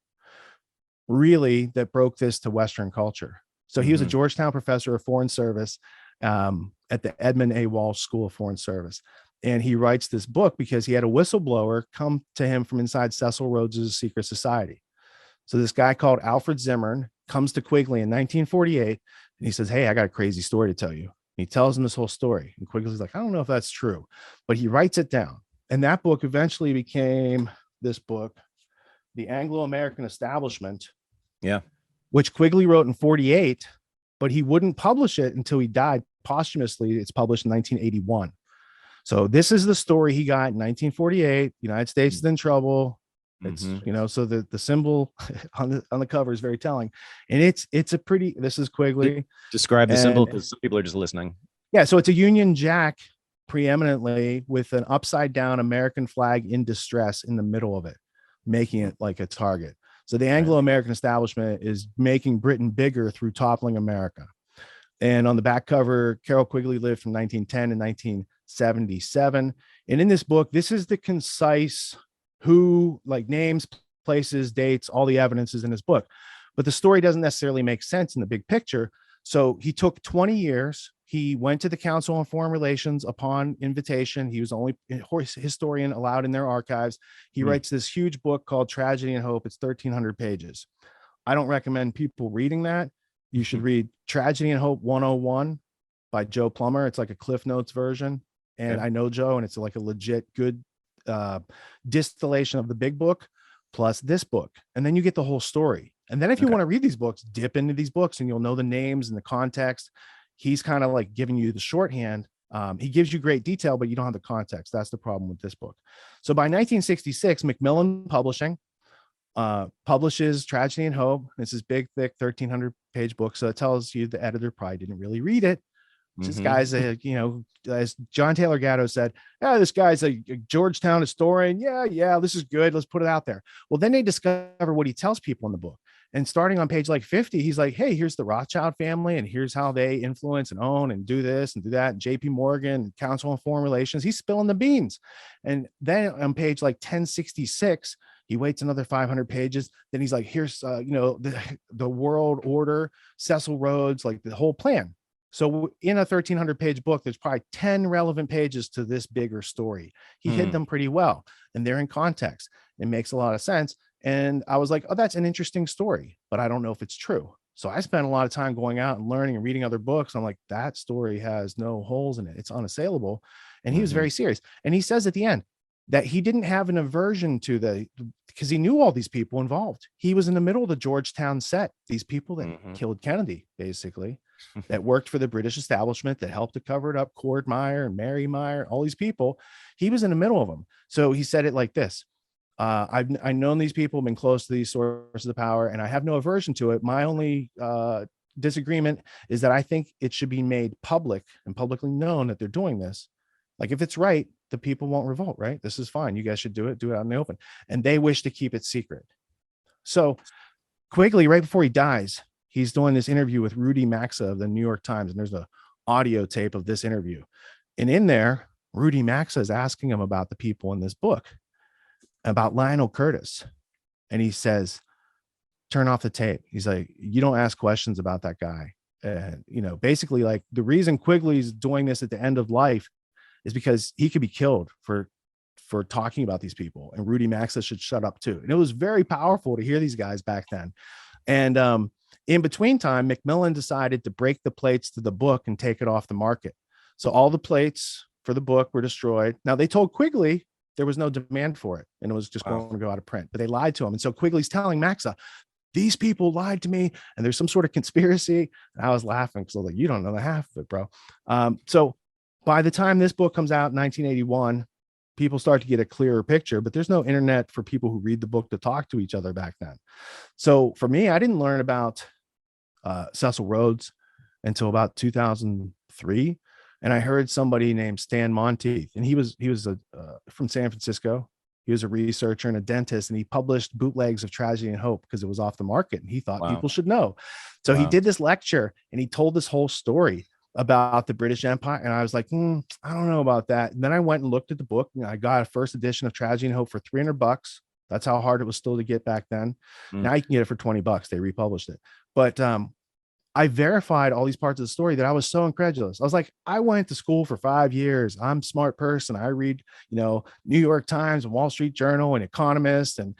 really that broke this to Western culture. So he was a Georgetown professor of foreign service at the Edmund A. Walsh School of Foreign Service. And he writes this book because he had a whistleblower come to him from inside Cecil Rhodes's secret society. So this guy called Alfred Zimmern comes to Quigley in 1948, and he says, "Hey, I got a crazy story to tell you." And he tells him this whole story. And Quigley's like, "I don't know if that's true," but he writes it down. And that book eventually became this book, The Anglo-American Establishment.
Yeah.
Which Quigley wrote in 48, but he wouldn't publish it until he died posthumously. It's published in 1981. So this is the story he got in 1948. United States is in trouble. It's, so the symbol on the cover is very telling. And it's a pretty, this is Quigley.
Describe the symbol because some people are just listening.
Yeah. So it's a Union Jack preeminently with an upside down American flag in distress in the middle of it, making it like a target. So the Anglo-American establishment is making Britain bigger through toppling America. And on the back cover, Carol Quigley lived from 1910 to 1977. And in this book, this is the concise names, places, dates, all the evidence is in his book. But the story doesn't necessarily make sense in the big picture. So he took 20 years. He went to the Council on Foreign Relations upon invitation. He was the only historian allowed in their archives. He writes this huge book called Tragedy and Hope. It's 1,300 pages. I don't recommend people reading that. You should read Tragedy and Hope 101 by Joe Plummer. It's like a Cliff Notes version. And
Okay.
I know Joe, and it's like a legit good distillation of the big book plus this book. And then you get the whole story. And then if you
Okay.
want to read these books, dip into these books and you'll know the names and the context. He's kind of like giving you the shorthand. He gives you great detail, but you don't have the context. That's the problem with this book. So by 1966, Macmillan Publishing publishes Tragedy and Hope. It's this big, thick 1,300-page book. So it tells you the editor probably didn't really read it. This guy's a, as John Taylor Gatto said, this guy's a Georgetown historian. Yeah, this is good. Let's put it out there. Well, then they discover what he tells people in the book. And starting on page like 50, he's like, hey, here's the Rothschild family, and here's how they influence and own and do this and do that. And JP Morgan, Council on Foreign Relations, he's spilling the beans. And then on page like 1066, he waits another 500 pages. Then he's like, here's, the world order, Cecil Rhodes, like the whole plan. So in a 1,300 page book, there's probably 10 relevant pages to this bigger story. He hid them pretty well, and they're in context. It makes a lot of sense. And I was like, oh, that's an interesting story, but I don't know if it's true. So I spent a lot of time going out and learning and reading other books. I'm like, that story has no holes in it. It's unassailable. And he was very serious. And he says at the end that he didn't have an aversion to because he knew all these people involved. He was in the middle of the Georgetown set, these people that killed Kennedy, basically, that worked for the British establishment, that helped to cover it up, Cord Meyer and Mary Meyer, all these people. He was in the middle of them. So he said it like this. I've known these people, been close to these sources of power, and I have no aversion to it. My only disagreement is that I think it should be made public and publicly known that they're doing this. Like, if it's right, the people won't revolt, right? This is fine. You guys should do it out in the open. And they wish to keep it secret. So Quigley, right before he dies, he's doing this interview with Rudy Maxa of the New York Times. And there's an audio tape of this interview. And in there, Rudy Maxa is asking him about the people in this book, about Lionel Curtis. And he says, turn off the tape. He's like, you don't ask questions about that guy. And, basically, like, the reason Quigley's doing this at the end of life is because he could be killed for talking about these people, and Rudy Maxa should shut up too. And it was very powerful to hear these guys back then. And in between time, Macmillan decided to break the plates to the book and take it off the market. So all the plates for the book were destroyed. Now, they told Quigley there was no demand for it, and it was just going to go out of print, but they lied to him. And so Quigley's telling Maxa, these people lied to me, and there's some sort of conspiracy. And I was laughing because I was like, you don't know the half of it, bro. So by the time this book comes out in 1981, people start to get a clearer picture, but there's no internet for people who read the book to talk to each other back then. So for me, I didn't learn about Cecil Rhodes until about 2003. And I heard somebody named Stan Monteith, and he was from San Francisco. He was a researcher and a dentist, and he published bootlegs of Tragedy and Hope because it was off the market, and he thought people should know. So he did this lecture, and he told this whole story about the British Empire. And I was like, I don't know about that. And then I went and looked at the book, and I got a first edition of Tragedy and Hope for $300. That's how hard it was still to get back then. Now you can get it for $20. They republished it. But I verified all these parts of the story that I was so incredulous. I was like, I went to school for 5 years. I'm a smart person. I read, New York Times and Wall Street Journal and Economist, and,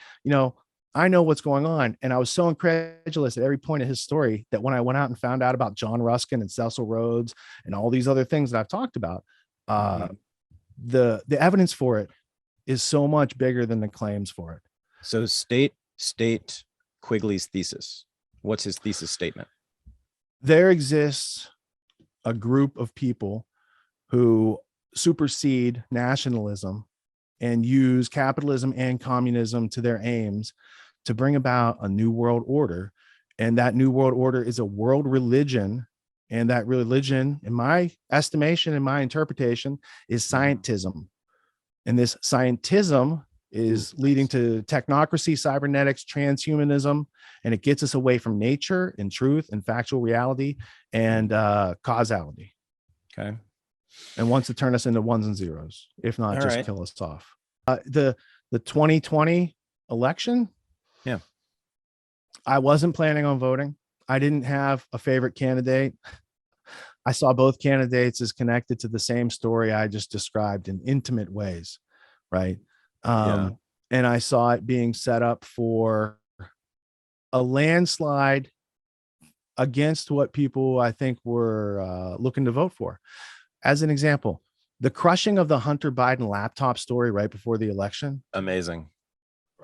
I know what's going on. And I was so incredulous at every point of his story that when I went out and found out about John Ruskin and Cecil Rhodes and all these other things that I've talked about, the evidence for it is so much bigger than the claims for it.
So state Quigley's thesis. What's his thesis statement?
There exists a group of people who supersede nationalism and use capitalism and communism to their aims to bring about a new world order. And that new world order is a world religion. And that religion, in my estimation, in my interpretation, is scientism. And this scientism is leading to technocracy, cybernetics, transhumanism, and it gets us away from nature and truth and factual reality and causality.
Okay.
And wants to turn us into ones and zeros, if not just kill us off. The 2020 election.
Yeah.
I wasn't planning on voting. I didn't have a favorite candidate. I saw both candidates as connected to the same story I just described in intimate ways. Right. And I saw it being set up for a landslide against what people I think were looking to vote for. As an example, the crushing of the Hunter Biden laptop story right before the election.
Amazing.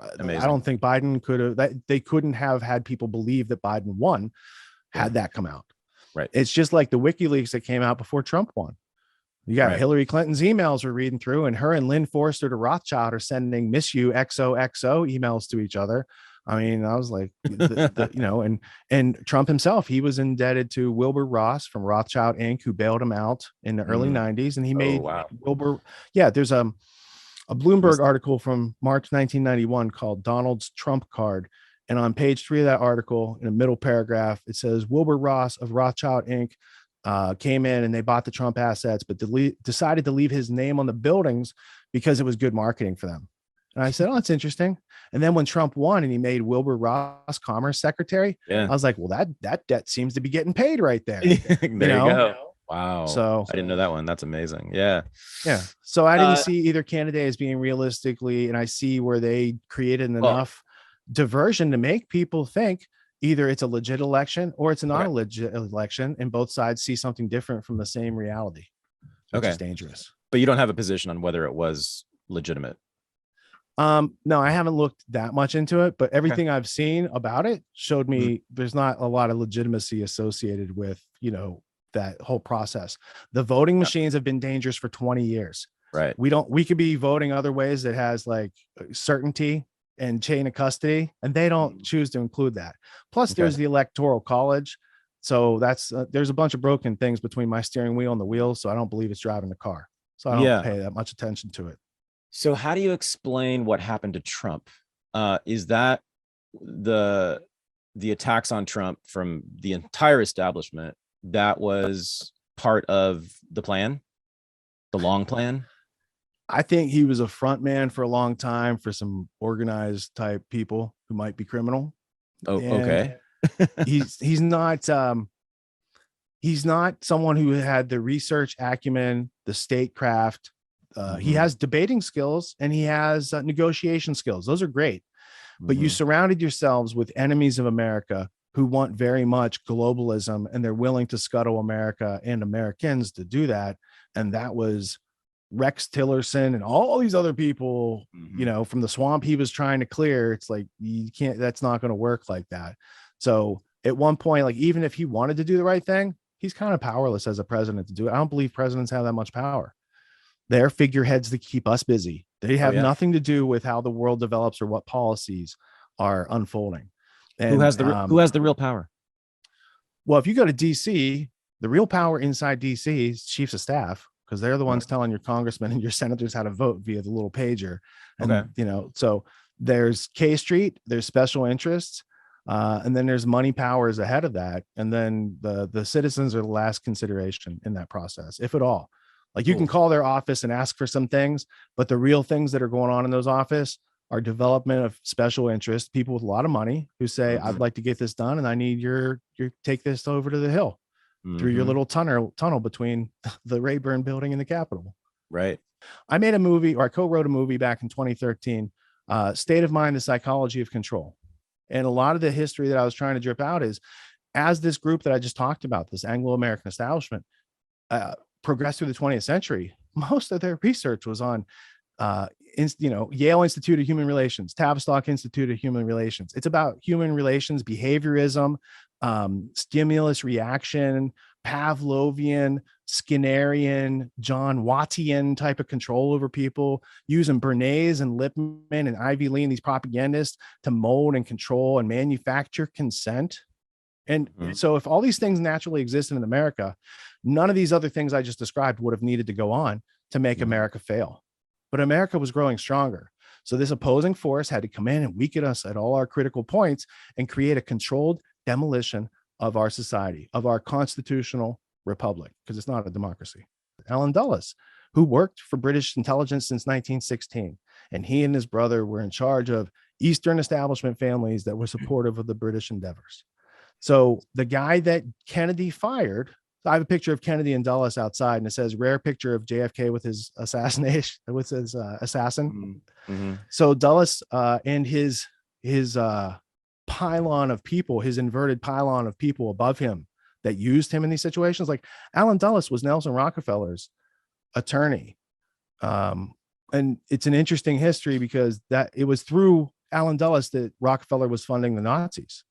I don't think Biden could have, that they couldn't have had people believe that Biden won had that come out.
Right.
It's just like the WikiLeaks that came out before Trump won. You got Hillary Clinton's emails we're reading through, and her and Lynn Forrester to Rothschild are sending "miss you XOXO" emails to each other. I mean, I was like, and Trump himself, he was indebted to Wilbur Ross from Rothschild Inc., who bailed him out in the early 90s. And he made Wilbur. Yeah, there's a Bloomberg article from March 1991 called Donald's Trump Card. And on page 3 of that article, in the middle paragraph, it says Wilbur Ross of Rothschild Inc. Came in and they bought the Trump assets, but decided to leave his name on the buildings because it was good marketing for them. And I said, oh, that's interesting. And then when Trump won and he made Wilbur Ross Commerce Secretary, I was like, well, that debt seems to be getting paid right there.
There you go. Wow.
So
I didn't know that one. That's amazing. Yeah.
Yeah. So I didn't see either candidate as being realistically, and I see where they created enough diversion to make people think either it's a legit election or it's not a legit election, and both sides see something different from the same reality, which is dangerous.
But you don't have a position on whether it was legitimate.
No, I haven't looked that much into it, but everything I've seen about it showed me there's not a lot of legitimacy associated with, that whole process. The voting machines have been dangerous for 20 years.
Right.
We could be voting other ways that has like certainty and chain of custody, and they don't choose to include that. Plus there's the electoral college. So that's, there's a bunch of broken things between my steering wheel and the wheel. So I don't believe it's driving the car. So I don't pay that much attention to it.
So how do you explain what happened to Trump? Is that the attacks on Trump from the entire establishment that was part of the plan, the long plan?
I think he was a front man for a long time for some organized type people who might be criminal.
Oh, okay.
he's not someone who had the research acumen, the statecraft. He has debating skills and he has negotiation skills. Those are great. But you surrounded yourselves with enemies of America who want very much globalism, and they're willing to scuttle America and Americans to do that. And that was Rex Tillerson and all these other people, from the swamp he was trying to clear. It's like, you can't, that's not going to work like that. So at one point, like, even if he wanted to do the right thing, he's kind of powerless as a president to do it. I don't believe presidents have that much power. They're figureheads that keep us busy. They have nothing to do with how the world develops or what policies are unfolding. And
who has the real power?
Well, if you go to DC, the real power inside DC is chiefs of staff, because they're the ones telling your congressmen and your senators how to vote via the little pager. And, so there's K Street, there's special interests, and then there's money powers ahead of that. And then the citizens are the last consideration in that process, if at all. Like, you can call their office and ask for some things, but the real things that are going on in those offices are development of special interest, people with a lot of money who say, I'd like to get this done, and I need your take this over to the Hill through your little tunnel between the Rayburn building and the Capitol.
Right.
I made a movie, or I co-wrote a movie back in 2013, State of Mind, the Psychology of Control. And a lot of the history that I was trying to drip out is, as this group that I just talked about, this Anglo-American establishment, progressed through the 20th century, most of their research was on Yale Institute of Human Relations, Tavistock Institute of Human Relations. It's about human relations, behaviorism, stimulus reaction, Pavlovian, Skinnerian, John Wattian type of control over people, using Bernays and Lippmann and Ivy Lee and these propagandists to mold and control and manufacture consent. And so if all these things naturally existed in America, none of these other things I just described would have needed to go on to make America fail. But America was growing stronger. So this opposing force had to come in and weaken us at all our critical points and create a controlled demolition of our society, of our constitutional republic, because it's not a democracy. Alan Dulles, who worked for British intelligence since 1916, and he and his brother were in charge of Eastern establishment families that were supportive of the British endeavors. So the guy that Kennedy fired, I have a picture of Kennedy and Dulles outside, and it says rare picture of JFK with his assassination, with his assassin. So Dulles and his pylon of people, his inverted pylon of people above him that used him in these situations. Like Allen Dulles was Nelson Rockefeller's attorney. And it's an interesting history because that it was through Allen Dulles that Rockefeller was funding the Nazis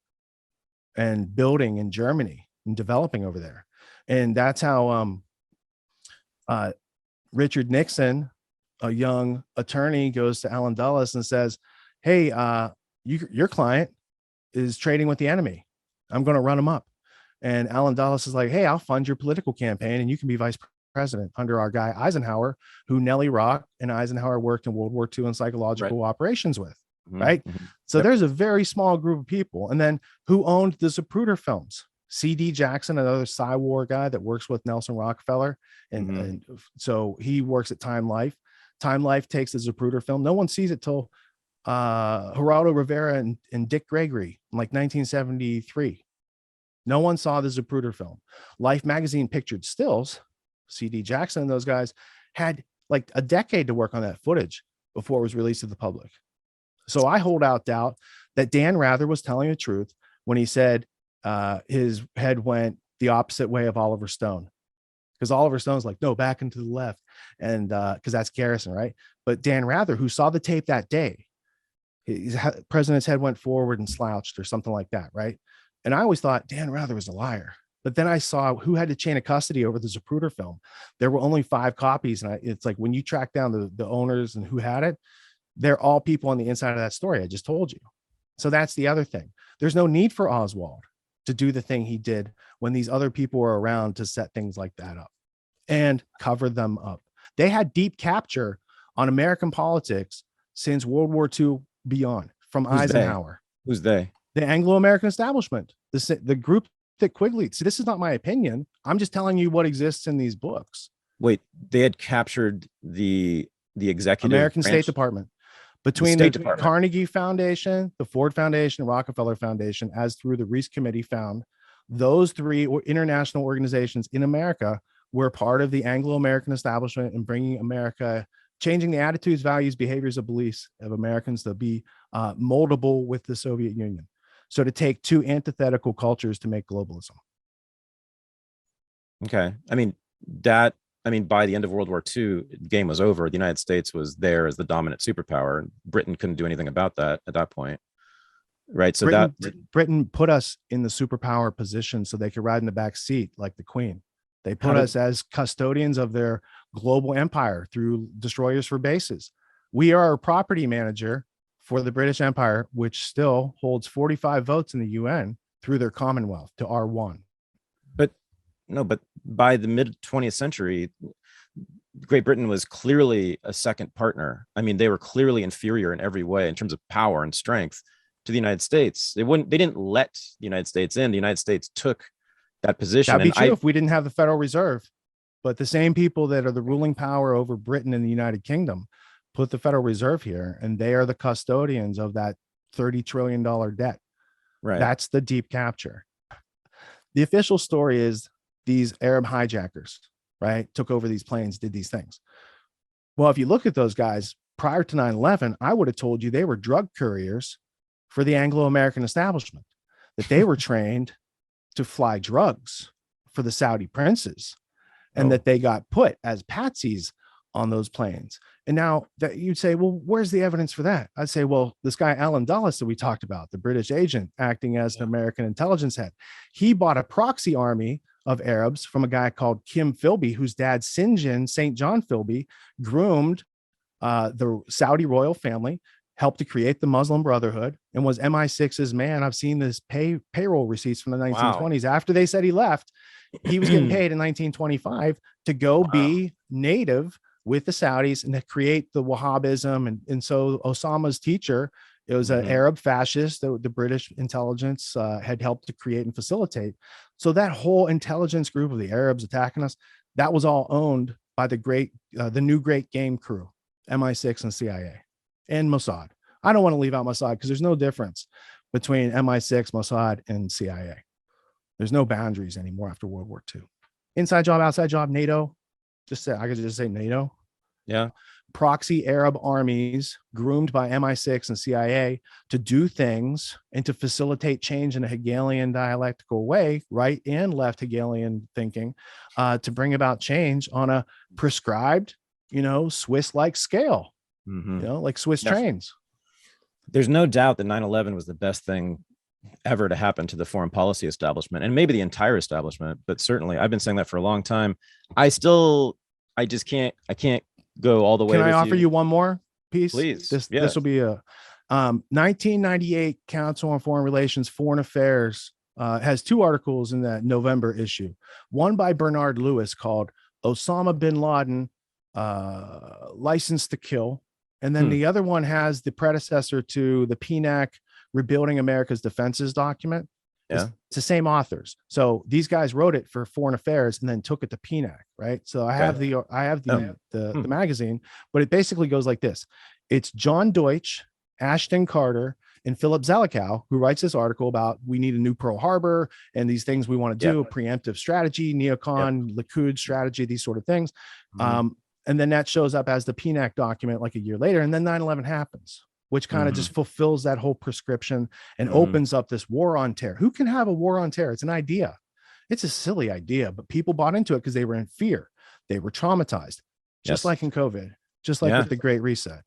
and building in Germany and developing over there. And that's how Richard Nixon, a young attorney, goes to Allen Dulles and says, hey, your client is trading with the enemy. I'm going to run him up. And Allen Dulles is like, hey, I'll fund your political campaign and you can be vice president under our guy Eisenhower, who Nellie Rock and Eisenhower worked in World War II in psychological operations with. Right. So there's a very small group of people. And then who owned the Zapruder films? C.D. Jackson, another Psy-War guy that works with Nelson Rockefeller. And so he works at Time Life. Time Life takes the Zapruder film. No one sees it till Geraldo Rivera and Dick Gregory in like 1973. No one saw the Zapruder film. Life magazine pictured stills. C.D. Jackson and those guys had like a decade to work on that footage before it was released to the public. So I hold out doubt that Dan Rather was telling the truth when he said his head went the opposite way of Oliver Stone, because Oliver Stone's like, no, back into the left. And because that's Garrison, right? But Dan Rather, who saw the tape that day, his president's head went forward and slouched or something like that, right? And I always thought Dan Rather was a liar. But then I saw who had the chain of custody over the Zapruder film. There were only 5 copies. And it's like when you track down the owners and who had it, they're all people on the inside of that story I just told you. So that's the other thing. There's no need for Oswald to do the thing he did when these other people were around to set things like that up and cover them up. They had deep capture on American politics since World War II beyond, from Eisenhower.
Who's they?
The Anglo-American establishment, the group that Quigley. See, this is not my opinion. I'm just telling you what exists in these books.
Wait, they had captured the executive
American
branch?
State Department. Between the Carnegie Foundation, the Ford Foundation, Rockefeller Foundation, as through the Reese Committee found, those 3 international organizations in America were part of the Anglo-American establishment in bringing America, changing the attitudes, values, behaviors, of beliefs of Americans to be moldable with the Soviet Union. So to take 2 antithetical cultures to make globalism.
Okay. I mean, by the end of World War II, the game was over. The United States was there as the dominant superpower, and Britain couldn't do anything about that at that point. Right. So
Britain put us in the superpower position so they could ride in the back seat like the Queen. They put us as custodians of their global empire through destroyers for bases. We are a property manager for the British Empire, which still holds 45 votes in the UN through their Commonwealth to R1.
But by the mid 20th century, Great Britain was clearly a second partner. I mean, they were clearly inferior in every way in terms of power and strength to the United States. They didn't let the United States in. The United States took that position.
That'd be true if we didn't have the Federal Reserve. But the same people that are the ruling power over Britain and the United Kingdom put the Federal Reserve here, and they are the custodians of that $30 trillion debt.
Right.
That's the deep capture. The official story is these Arab hijackers, right, took over these planes, did these things. Well, if you look at those guys prior to 9/11, I would have told you they were drug couriers for the Anglo-American establishment, that they were trained to fly drugs for the Saudi princes, and that they got put as patsies on those planes. And now that you'd say, well, where's the evidence for that? I'd say, well, this guy, Allen Dulles, that we talked about, the British agent acting as an American intelligence head, he bought a proxy army of Arabs from a guy called Kim Philby, whose dad, St. John Philby, groomed the Saudi royal family, helped to create the Muslim Brotherhood, and was MI6's man. I've seen this payroll receipts from the 1920s. Wow. After they said he left, he was getting paid in 1925 to go be native with the Saudis and to create the Wahhabism. And so Osama's teacher, it was an Arab fascist that the British intelligence had helped to create and facilitate. So that whole intelligence group of the Arabs attacking us, that was all owned by the new great game crew, MI6 and CIA and Mossad. I don't want to leave out Mossad because there's no difference between MI6, Mossad, and CIA. There's no boundaries anymore after World War II. Inside job, outside job, NATO. I could just say NATO.
Yeah.
proxy Arab armies groomed by MI6 and CIA to do things and to facilitate change in a Hegelian dialectical way, right and left Hegelian thinking, to bring about change on a prescribed, Swiss-like scale, like Swiss trains.
There's no doubt that 9/11 was the best thing ever to happen to the foreign policy establishment, and maybe the entire establishment, but certainly I've been saying that for a long time. I just can't go all the way.
Can I offer you one more piece?
Please.
This will be a 1998 Council on Foreign Relations, Foreign Affairs has 2 articles in that November issue. One by Bernard Lewis called Osama bin Laden, License to Kill. And then the other one has the predecessor to the PNAC Rebuilding America's Defenses document.
Yeah.
It's the same authors. So these guys wrote it for Foreign Affairs and then took it to PNAC, right? So I have the magazine, but it basically goes like this. It's John Deutsch, Ashton Carter, and Philip Zelikow, who writes this article about we need a new Pearl Harbor and these things we want to do, preemptive strategy, neocon, Likud strategy, these sort of things. And then that shows up as the PNAC document like a year later. And then 9/11 happens, which kind of just fulfills that whole prescription and opens up this war on terror. Who can have a war on terror? It's an idea. It's a silly idea, but people bought into it because they were in fear. They were traumatized, just like in COVID, just like with the Great Reset.